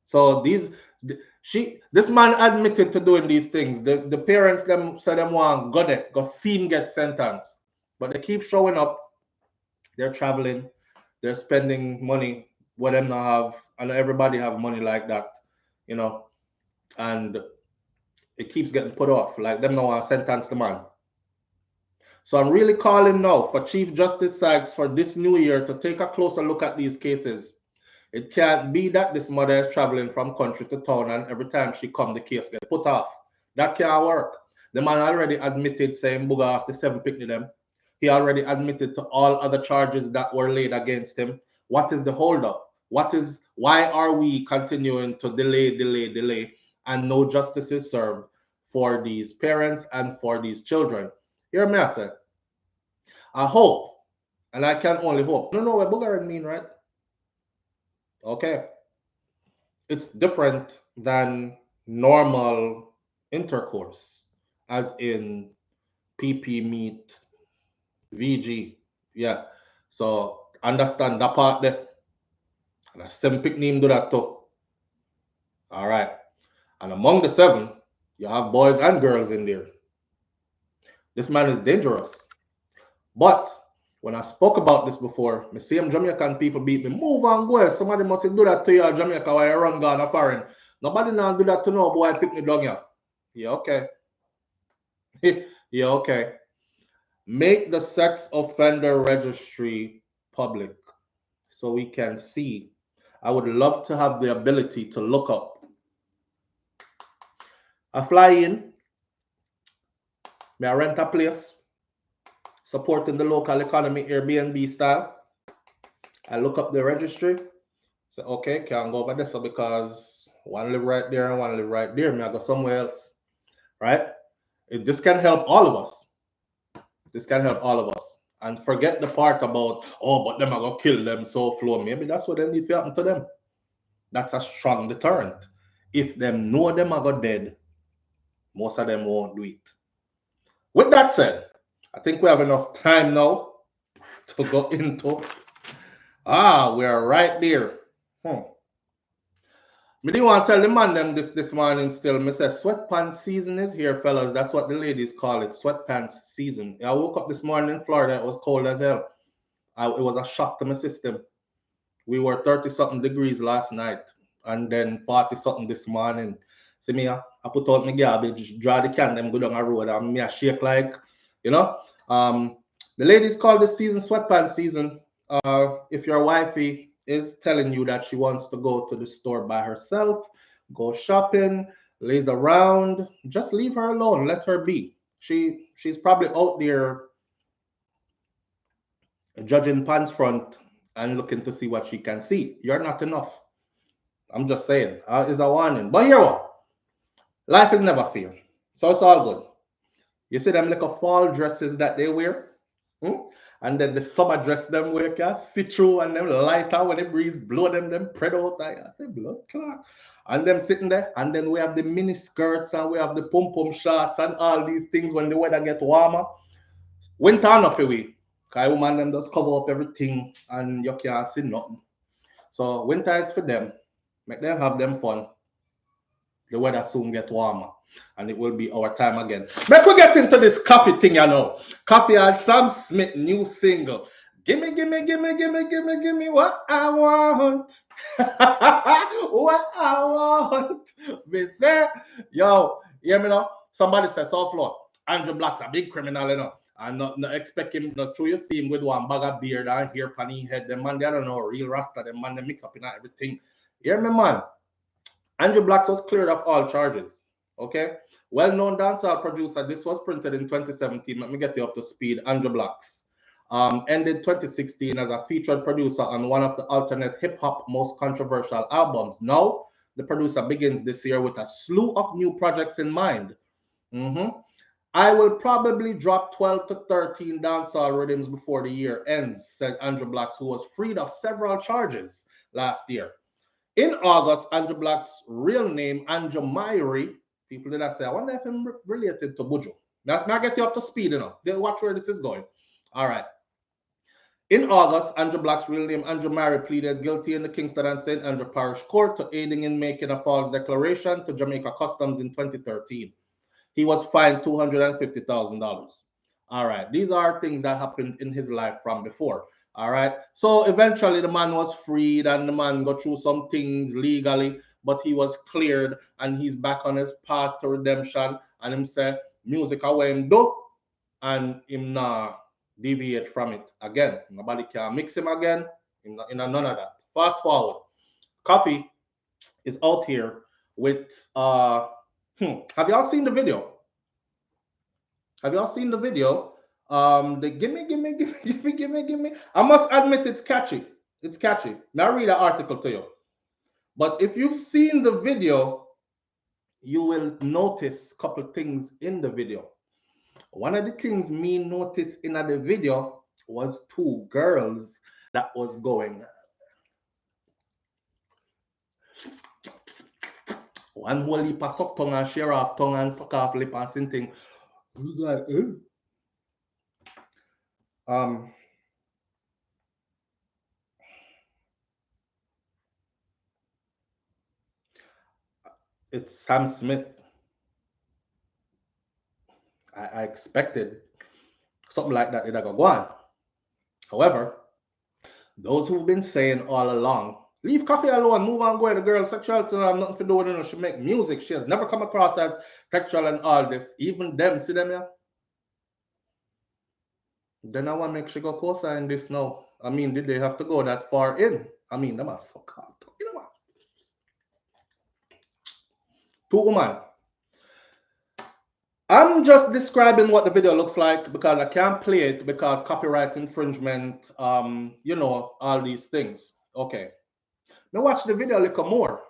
So this man admitted to doing these things. The parents them said them want go see him get sentenced, but they keep showing up. They're traveling, they're spending money what them not have, and everybody have money like that, you know, and it keeps getting put off. Like them now want to sentence the man. So I'm really calling now for Chief Justice Sykes for this new year to take a closer look at these cases. It can't be that this mother is traveling from country to town and every time she come, the case get put off. That can't work. The man already admitted saying booger after 7 picnic them. He already admitted to all other charges that were laid against him. What is the holdup? Why are we continuing to delay, and no justice is served for these parents and for these children? Hear me, I say. I hope, and I can only hope. No, what booger mean, right? Okay. It's different than normal intercourse, as in PP meet, VG. Yeah. So understand that part there. And a 7 pick name do that too. All right. And among the 7, you have boys and girls in there. This man is dangerous. But when I spoke about this before, me same Jamaican people beat me. Move and go. Somebody must do that to you, Jamaica, while you run Ghana foreign. Nobody now do that to no boy pick me down here. Yeah, okay. Yeah, okay. Make the sex offender registry public so we can see. I would love to have the ability to look up. I fly in, may I rent a place, supporting the local economy, Airbnb style. I look up the registry. Say, okay, can't go over there so because one live right there and one live right there. May I go somewhere else, right? This can help all of us. This can help all of us. And forget the part about, oh, but them are going to kill them, SouFLo. Maybe that's what they need to happen to them. That's a strong deterrent. If them know them are going dead, most of them won't do it. With that said, I think we have enough time now to go into. We're right there. Me didn't want to tell the man them this morning still. Me say sweatpants season is here, fellas. That's what the ladies call it, sweatpants season. I woke up this morning in Florida. It was cold as hell. It was a shock to my system. We were 30-something degrees last night and then 40-something this morning. See me, I put out my garbage, draw the can, them go down the road, and me I shake like, you know. The ladies call this season sweatpants season. If your wifey is telling you that she wants to go to the store by herself, go shopping, lays around, just leave her alone. Let her be. She's probably out there judging pants front and looking to see what she can see. You're not enough. I'm just saying. It's a warning. But here what? Life is never fair. So it's all good. You see them little fall dresses that they wear? And then the summer dress them wear can see through and them lighter when the breeze blow them spread out. I say blood clot. And them sitting there. And then we have the mini skirts and we have the pom-pom shorts and all these things when the weather get warmer. Winter enough away. Because woman them just cover up everything and you can't see nothing. So winter is for them. Make them have them fun. The weather soon get warmer. And it will be our time again. Make we get into this coffee thing, you know. Koffee and Sam Smith new single. Gimme what I want. What I want. Me say, yo, hear me now? Somebody said SouFLo. Andrew Black's a big criminal, you know. And not expect him, not through you see him with one bag of beard and hair pan his head. The man, they don't know, real Rasta. The man, they mix up in everything. Hear me, man? Andrew Blacks was cleared of all charges. Okay? Well-known dancehall producer. This was printed in 2017. Let me get you up to speed. Andrew Blacks. Ended 2016 as a featured producer on one of the alternate hip-hop most controversial albums. Now, the producer begins this year with a slew of new projects in mind. I will probably drop 12 to 13 dancehall rhythms before the year ends, said Andrew Blacks, who was freed of several charges last year. In August, Andrew Black's real name, Andrew Myrie, people did I say, I wonder if I'm related to Buju. Now get you up to speed, you know. Watch where this is going. All right. In August, Andrew Black's real name, Andrew Myrie, pleaded guilty in the Kingston and St. Andrew Parish Court to aiding in making a false declaration to Jamaica Customs in 2013. He was fined $250,000. All right. These are things that happened in his life from before. All right. So eventually the man was freed and the man got through some things legally, but he was cleared and he's back on his path to redemption. And him say, music away him do, and him not deviate from it again. Nobody can mix him again. In none of that. Fast forward. Koffee is out here with have y'all seen the video? Have y'all seen the video? The gimme. I must admit it's catchy. It's catchy. Now read the article to you. But if you've seen the video, you will notice a couple things in the video. One of the things me noticed in the video was two girls that was going. One whole heap of suck tongue and share off tongue and suck off lip and something. It was like, it's Sam Smith. I expected something like that to go on. However, those who've been saying all along, leave Koffee alone, move on, go to the girl. Sexuality have nothing to do with her. She make music. She has never come across as sexual and all this. Even them, see them here? Then I want to make she go co-sign this now. I mean, did they have to go that far in? I mean, them are so calm. You know what? Two women. I'm just describing what the video looks like because I can't play it because copyright infringement, you know, all these things. Okay. Now watch the video a little more.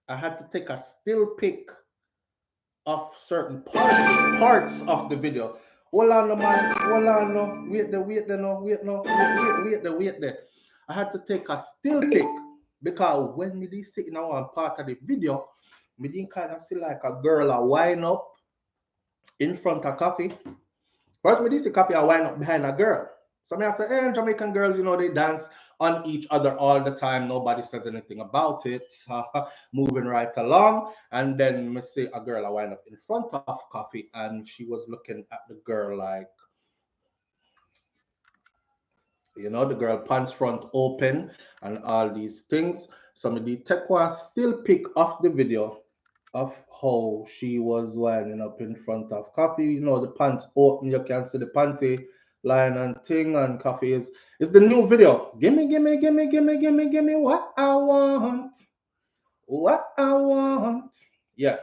I had to take a still pic of certain parts of the video. Hold on, no, man. Hold on, no. Wait there, no. Wait there. I had to take a still pic because when me did sit in one part of the video, me didn't kind of see like a girl a wind up in front of Koffee. First, me did see Koffee a wind up behind a girl. So me I say, hey, Jamaican girls, you know, they dance on each other all the time. Nobody says anything about it. Moving right along. And then me see a girl a wind up in front of Koffee, and she was looking at the girl like, you know, the girl pants front open and all these things. So me did take one still pic of the video of how she was winding up in front of Koffee. You know, the pants open, you can see the panty line and thing, and Koffee is it's the new video. Gimme what I want. What I want. Yeah.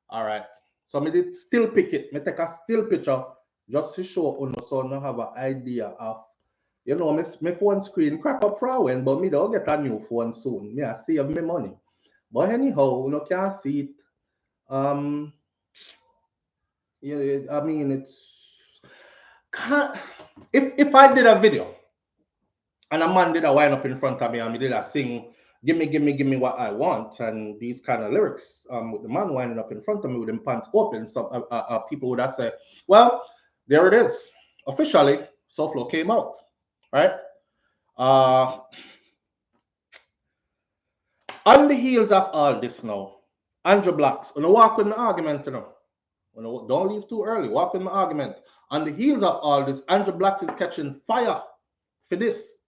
All right. So me did still pick it. Me take a still picture just to show you so you have an idea of, you know, my phone screen crack up for a while, but me don't get a new phone soon. Me I save me money. But anyhow, you can't see it. Yeah, I mean, it's if I did a video and a man did a wind up in front of me and me did a sing, gimme what I want, and these kind of lyrics, with the man winding up in front of me with them pants open, some people would have said, well, there it is. Officially, SouFLo came out, right? On the heels of all this now, Andrew Blacks, on the walk with my argument, you know. Don't leave too early. Walk with my argument. On the heels of all this, Andrew Blacks is catching fire for this.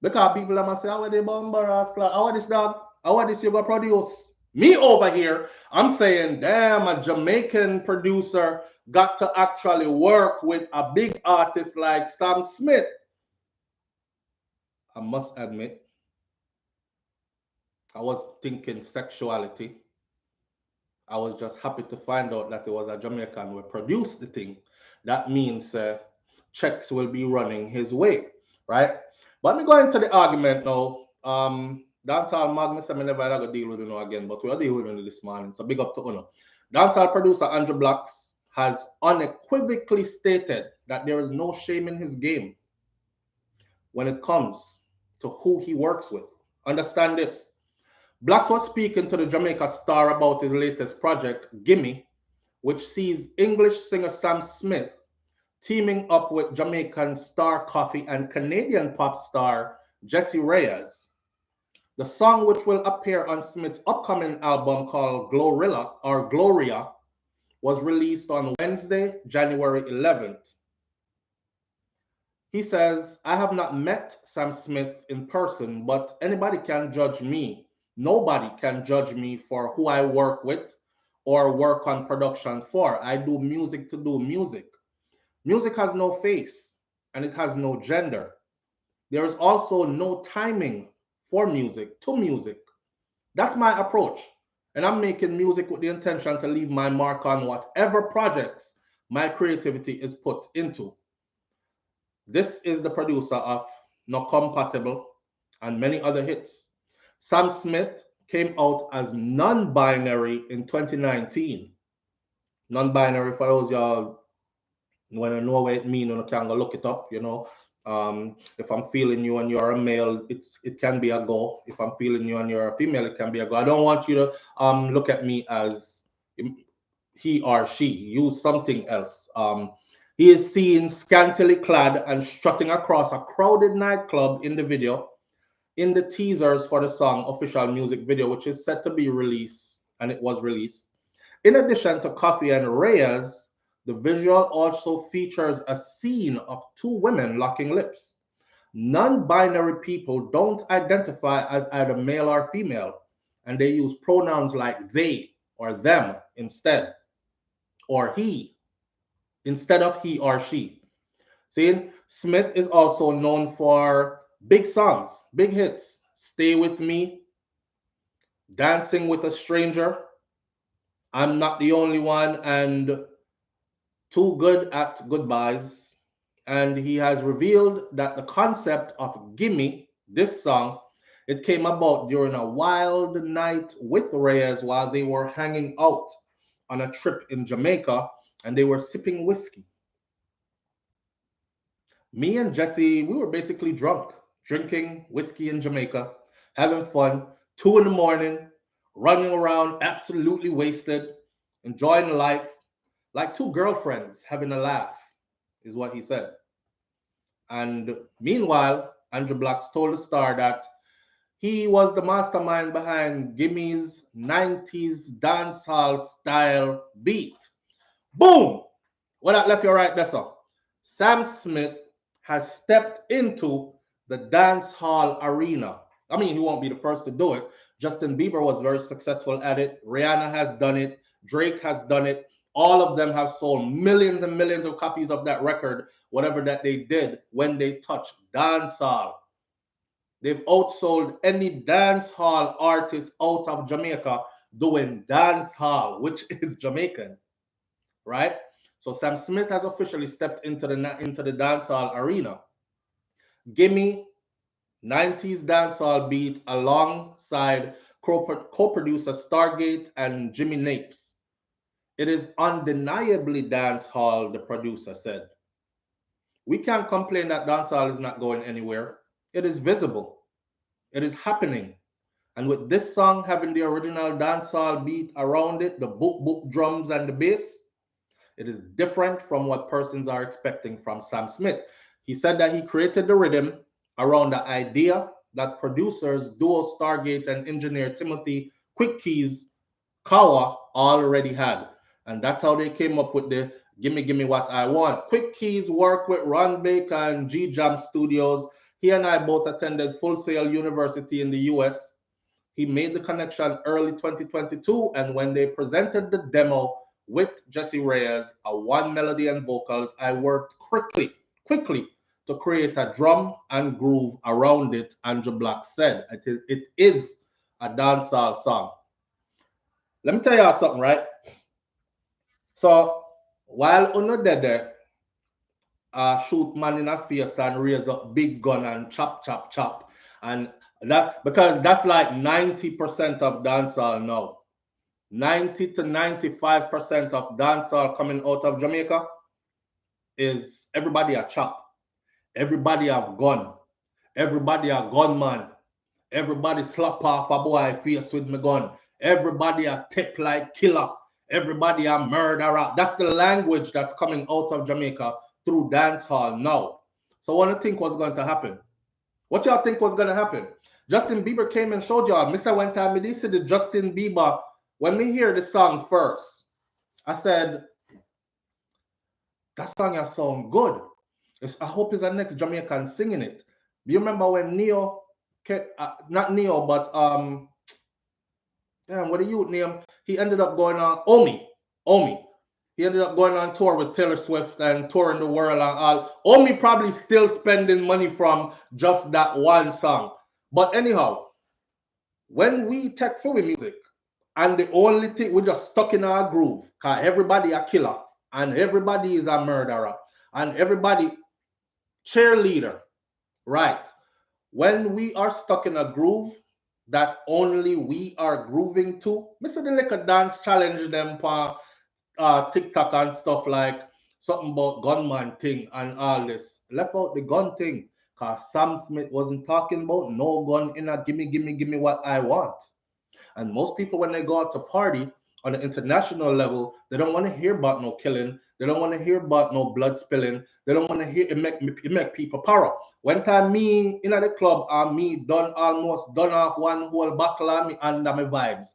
Because people are say, how are they embarrassed? How are this dog? How are this you gonna produce? Me over here, I'm saying, damn, a Jamaican producer got to actually work with a big artist like Sam Smith. I must admit, I was thinking sexuality. I was just happy to find out that it was a Jamaican who produced the thing. That means checks will be running his way, right? But me go into the argument now. Dancehall Magnus, I never ever deal with it again, but we'll deal with it this morning. So big up to Uno. Dancehall producer Andrew Blacks has unequivocally stated that there is no shame in his game when it comes to who he works with. Understand this. Blacks was speaking to the Jamaica Star about his latest project, Gimmie, which sees English singer Sam Smith teaming up with Jamaican star Koffee and Canadian pop star Jessie Reyez. The song, which will appear on Smith's upcoming album called Gloria, was released on Wednesday, January 11th. He says, I have not met Sam Smith in person, but anybody can judge me. Nobody can judge me for who I work with or work on production for. I do music to do music. Music has no face and it has no gender. There is also no timing for music, to music. That's my approach. And I'm making music with the intention to leave my mark on whatever projects my creativity is put into. This is the producer of No Compatible and many other hits. Sam Smith came out as non-binary in 2019. Non-binary, for those y'all want to know what it means, you can go look it up, you know. If I'm feeling you and you're a male, it can be a go. If I'm feeling you and you're a female, it can be a go. I don't want you to look at me as he or she. Use something else. He is seen scantily clad and strutting across a crowded nightclub in the video, in the teasers for the song official music video, which is set to be released, and it was released. In addition to Koffee and Reyes, the visual also features a scene of two women locking lips. Non-binary people don't identify as either male or female, and they use pronouns like they or them instead, or he instead of he or she. See, Smith is also known for big songs, big hits. Stay With Me, Dancing with a Stranger, I'm Not the Only One, and Too Good at Goodbyes. And he has revealed that the concept of Gimmie, this song, it came about during a wild night with Reyes while they were hanging out on a trip in Jamaica and they were sipping whiskey. Me and Jesse, we were basically drunk, drinking whiskey in Jamaica, having fun, 2 in the morning, running around absolutely wasted, enjoying life, like two girlfriends having a laugh, is what he said. And meanwhile, Andrew Blacks told the Star that he was the mastermind behind Gimmie's 90s dancehall style beat. Boom! Well, that left you right there, sir. Sam Smith has stepped into the dancehall arena. I mean, he won't be the first to do it. Justin Bieber was very successful at it. Rihanna has done it. Drake has done it. All of them have sold millions and millions of copies of that record, whatever that they did when they touched dancehall. They've outsold any dancehall artist out of Jamaica doing dancehall, which is Jamaican, right? So Sam Smith has officially stepped into the dancehall arena. Gimmie, 90s dancehall beat alongside co-producer Stargate and Jimmy Napes. It is undeniably dancehall, the producer said. We can't complain that dancehall is not going anywhere. It is visible. It is happening. And with this song having the original dancehall beat around it, the book drums and the bass, it is different from what persons are expecting from Sam Smith. He said that he created the rhythm around the idea that producers duo Stargate and engineer Timothy Quick Keys Kawa already had. And that's how they came up with the Gimme Gimme What I Want. Quick Keys worked with Ron Baker and G Jam Studios. He and I both attended Full Sail University in the US. He made the connection early 2022, and when they presented the demo with Jesse Reyes, a one melody and vocals, I worked quickly to create a drum and groove around it, Andrew Black said. It is a dancehall song. Let me tell y'all something, right? So while Uno Dede shoot man in a face and raise up big gun and chop, chop, chop, and that because that's like 90% of dancehall now. 90 to 95% of dancehall coming out of Jamaica is everybody a chop, everybody have gun, everybody a gunman, everybody slap off a boy face with me gun, everybody a tip like killer, everybody a murderer. That's the language that's coming out of Jamaica through dancehall now. So what do you think was going to happen? What y'all think was going to happen? Justin Bieber came and showed y'all. Mr. One time, I see the Justin Bieber. When we hear the song first, I said, that song has sound good. I hope it's the next Jamaican singing it. Do you remember when Neo, not Neo, but damn, what the youth name? He ended up going on Omi. He ended up going on tour with Taylor Swift and touring the world and all. Omi probably still spending money from just that one song. But anyhow, when we take for music, and the only thing we just stuck in our groove, cause everybody a killer and everybody is a murderer and everybody cheerleader, right? When we are stuck in a groove that only we are grooving to, Mr. The Liquor Dance challenge them for TikTok and stuff like something about gunman thing and all this. Left out the gun thing, cause Sam Smith wasn't talking about no gun in a gimme, gimme, gimme what I want. And most people, when they go out to party on an international level, they don't want to hear about no killing. They don't want to hear about no blood spilling. They don't want to hear it make people para. When time me in the club and me done almost done off one whole buckle of me under my vibes,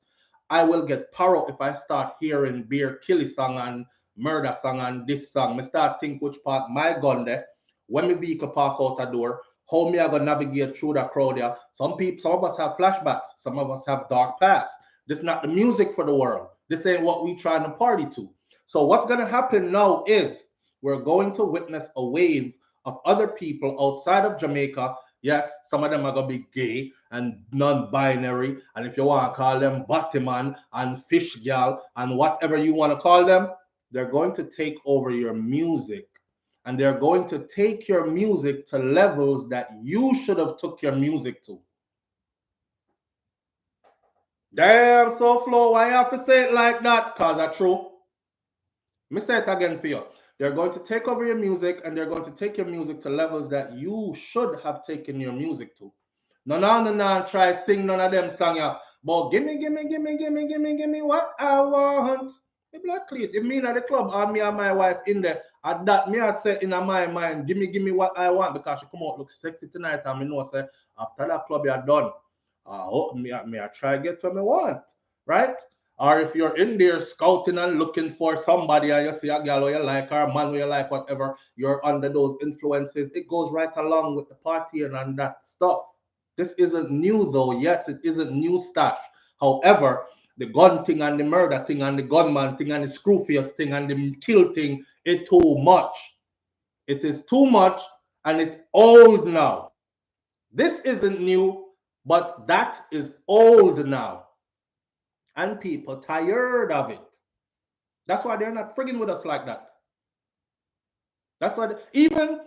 I will get para if I start hearing beer killy song and murder song and this song. Me start think which part my gun there. When my vehicle park out a door, how me I gonna navigate through the crowd there. Some of us have flashbacks, some of us have dark past. This is not the music for the world. This ain't what we trying to party to. So what's gonna happen now is we're going to witness a wave of other people outside of Jamaica. Yes, some of them are gonna be gay and non-binary, and if you want to call them Batman and fish gal and whatever you want to call them, they're going to take over your music. And they're going to take your music to levels that you should have took your music to. Damn, SouFLo, why you have to say it like that? Cause that's true. Let me say it again for you. They're going to take over your music and they're going to take your music to levels that you should have taken your music to. No, try sing none of them song ya. But gimme what I want. The black cleat. If me in the club or me and my wife in there, and that me I say in my mind, gimme what I want, because she come out look sexy tonight and me know say after that club you're done. I try to get what I want, right? Or if you're in there scouting and looking for somebody and you see a girl who you like or a man who you like, whatever, you're under those influences, it goes right along with the party and that stuff. This isn't new though. Yes, it isn't new stuff. However, the gun thing and the murder thing and the gunman thing and the screwface thing and the kill thing, it's too much. It is too much and it's old now. This isn't new, but that is old now. And people tired of it. That's why they're not frigging with us like that. That's why even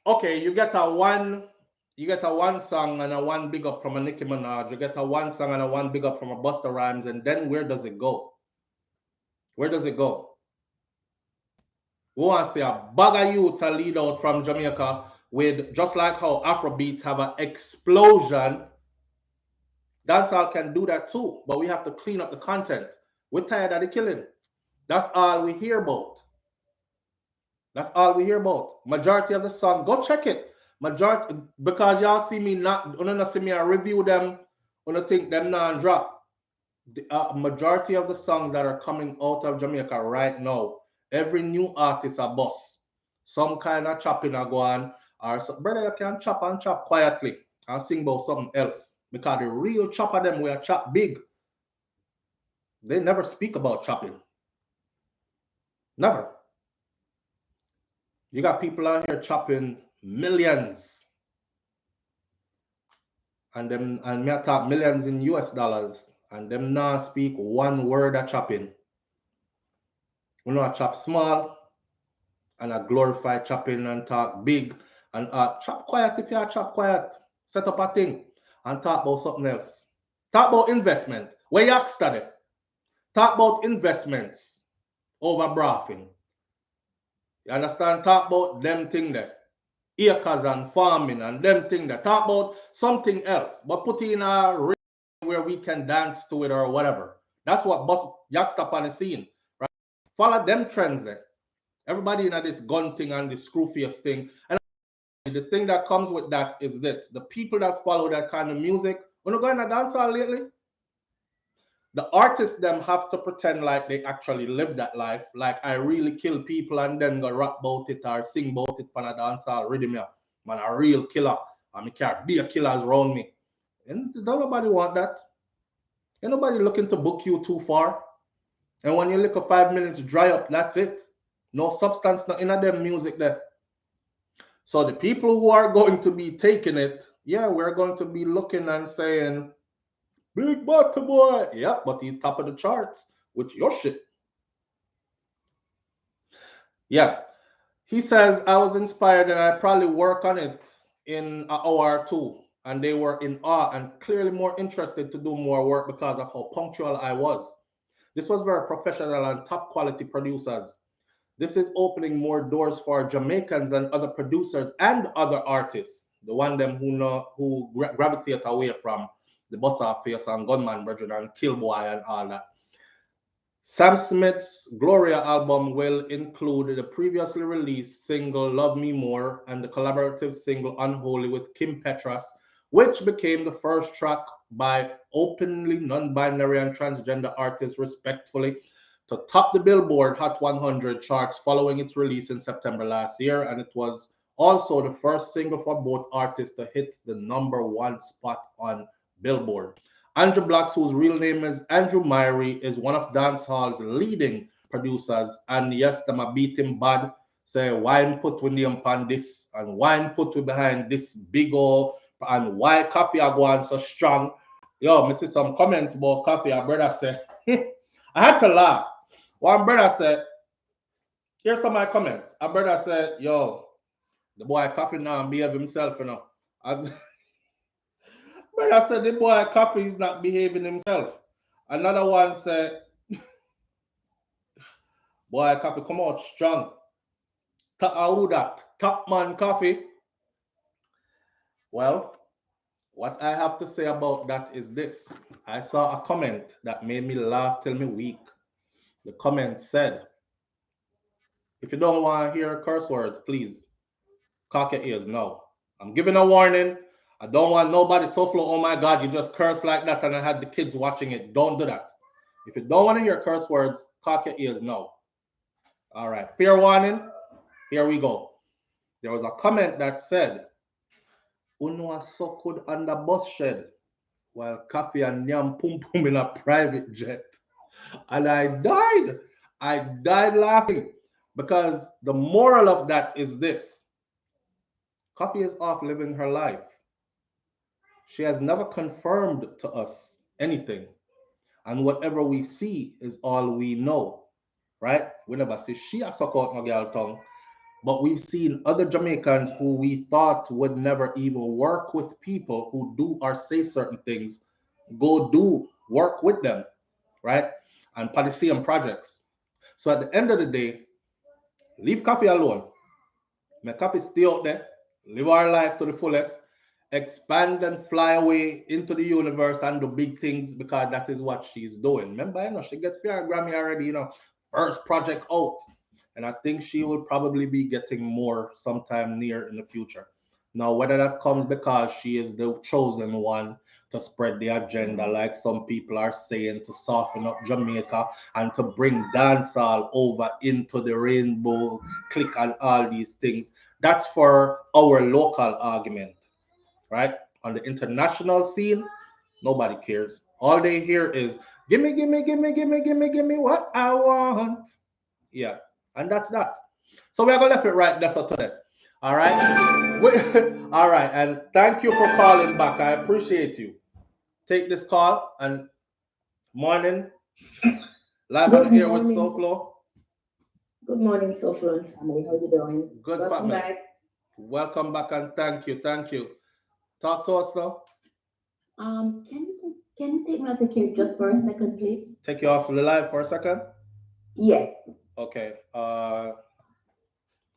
okay, you get a one song and a one big up from a Nicki Minaj, you get a one song and a one big up from a Busta Rhymes, and then where does it go? Where does it go? We want to see a bag of youth to lead out from Jamaica with, just like how Afrobeats have an explosion, dancehall can do that too, but we have to clean up the content. We're tired of the killing. That's all we hear about. That's all we hear about. Majority of the song, go check it. Majority, because y'all see me not, you don't see me I review them, you don't think them not drop. The majority of the songs that are coming out of Jamaica right now, every new artist a boss. Some kind of chopping a go on, or so, brother, you can chop and chop quietly and sing about something else. Because the real chop of them will chop big. They never speak about chopping. Never. You got people out here chopping millions. And me talk millions in US dollars. And them now speak one word of chopping. We know I chop small and I glorify chopping and talk big. And chop quiet if you chop quiet. Set up a thing and talk about something else. Talk about investment. Where you study? Talk about investments over brothing. You understand? Talk about them thing there. Acres and farming and them thing there. Talk about something else. But put in a ring where we can dance to it or whatever. That's what Yaksta on the scene. Right? Follow them trends there. Everybody in this gun thing and this screwface thing. And the thing that comes with that is this. The people that follow that kind of music, when you go in a dancehall lately, the artists them have to pretend like they actually live that life. Like I really kill people and then go rap about it or sing about it on a dancehall rhythm. Man, a real killer. And me can't be a killers around me. And don't nobody want that. Ain't nobody looking to book you too far. And when you look at 5 minutes dry up, that's it. No substance, not in them music there. So the people who are going to be taking it yeah, we're going to be looking and saying, big butter boy. Yeah, but he's top of the charts with your shit. Yeah. He says, I was inspired and I probably work on it in an hour or two. And they were in awe and clearly more interested to do more work because of how punctual I was. This was very professional and top quality producers. This is opening more doors for Jamaicans and other producers and other artists. The one them who know who gravitate away from the Bossa Face and Gunman Brethren and Killboy and all that. Sam Smith's Gloria album will include the previously released single Love Me More and the collaborative single Unholy with Kim Petras, which became the first track by openly non-binary and transgender artists respectfully to top the Billboard Hot 100 charts following its release in September last year, and it was also the first single for both artists to hit the #1 spot on Billboard. Andrew Blacks, whose real name is Andrew Myrie, is one of dancehall's leading producers. And yes, them a beat him bad. Say, why him put with name upon this? And why him put with behind this big old, and why Koffee are going so strong? Yo, I see some comments about Koffee. Our brother said, I had to laugh. One brother said, here's some of my comments. Our brother said, yo, the boy Koffee now behave himself, you know. But I said the boy Koffee is not behaving himself. Another one said, boy Koffee come out strong. Who that? Top man Koffee. Well, what I have to say about that is this. I saw a comment that made me laugh till me weak. The comment said, if you don't want to hear curse words, please cock your ears now. I'm giving a warning. I don't want nobody SouFLo, oh my God, you just curse like that and I had the kids watching it. Don't do that. If you don't want to hear curse words, cock your ears now. All right, fair warning. Here we go. There was a comment that said, Unwa suckled on the bus shed while Koffee and Nyam Pum Pum in a private jet. And I died. I died laughing because the moral of that is this. Koffee is off living her life. She has never confirmed to us anything. And whatever we see is all we know, right? We never see she a suck out no girl tongue. But we've seen other Jamaicans who we thought would never even work with people who do or say certain things, go do work with them, right? And Paliseum projects. So at the end of the day, leave Koffee alone. Make Koffee stay out there, live our life to the fullest, expand and fly away into the universe and do big things because that is what she's doing. Remember, you know, she gets fair Grammy already, you know, first project out. And I think she will probably be getting more sometime near in the future. Now, whether that comes because she is the chosen one to spread the agenda, like some people are saying, to soften up Jamaica and to bring dancehall over into the rainbow click and all these things, that's for our local argument, right? On the international scene, nobody cares. All they hear is, gimme, gimme, gimme, gimme, gimme, gimme what I want. Yeah, and that's that. So we're gonna left it right there today. All right. All right, and thank you for calling back. I appreciate you. Take this call and morning. Live on the air with SouFLo. Good morning, SouFLo family. How you doing? Good. Welcome back. Welcome back and thank you. Thank you. Talk to us now. Can you take me off the queue just for a second, please? Take you off the live for a second. Yes. Okay. All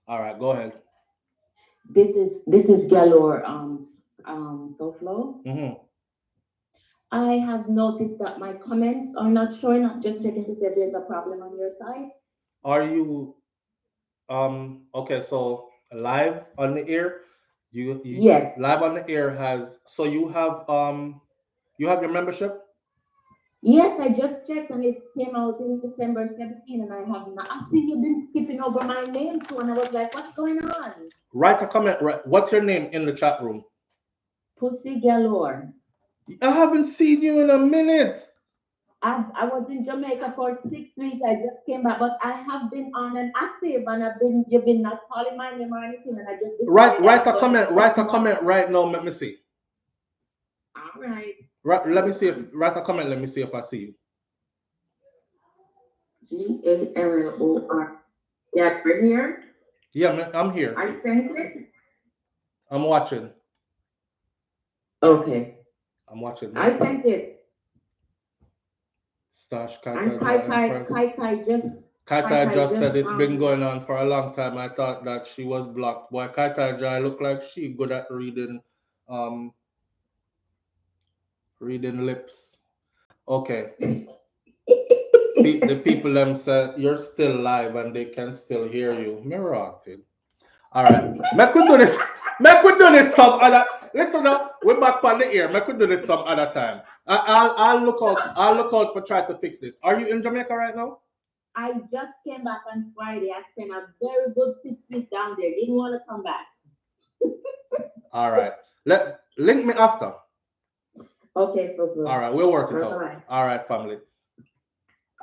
right. Go ahead. This is Galore. SouFLo. Mm-hmm. I have noticed that my comments are not showing up. Just checking to see if there's a problem on your side. Are you okay, so live on the air, you Yes. live on the air has, so you have your membership? Yes, I just checked and it came out in December 17 and I have not. I've seen you've been skipping over my name too and I was like, what's going on? Write a comment. What's your name in the chat room? Pussy Galore. I haven't seen you in a minute. I was in Jamaica for 6 weeks. I just came back, but I have been on and active, and you've been not calling my name or anything, and I just Write a comment right now. Let me see. All right. Let me see if write a comment. Let me see if I see you. GALLOR. Yeah, right here. Yeah, I'm here. I sent it. I'm watching. Okay. I'm watching. I sent it. Stash And Kai just said it's been going on for a long time. I thought that she was blocked. Boy, Kai look like she good at reading reading lips. Okay. The people them said you're still live and they can still hear you. Mirrored. All right. Make we do this. Make we do this some other. Listen up. We're back on the air. Make we do this some other time. I'll look out. I'll look out for trying to fix this. Are you in Jamaica right now? I just came back on Friday. I spent a very good 6 weeks down there. Didn't want to come back. All right. Link me after. Okay, so good. All right, we'll work it out. All right, family.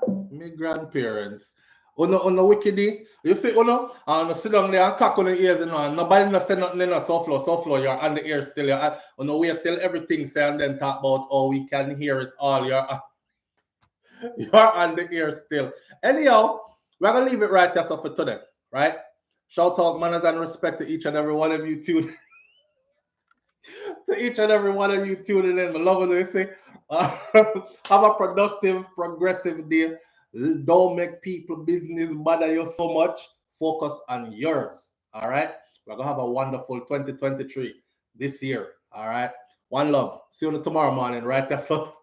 My grandparents. Uno wickedy. You see, uno sit down there and cock on the ears, you know, and nobody no say nothing in a SouFLo, you're on the ear still. You're wait till everything say and then talk about oh we can hear it all. You're on the ear still. Anyhow, we're gonna leave it right there for today, right? Shout out, manners, and respect to each and every one of you tuning to each and every one of you tuning in. I love what they say. Have a productive, progressive day. Don't make people business bother you so much. Focus on yours. All right. We're gonna have a wonderful 2023 this year. All right. One love. See you tomorrow morning, right? That's up.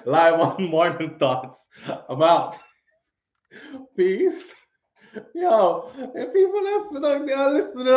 Live on Morning Thoughts. I'm out. Peace. Yo, if people listen, they're listening.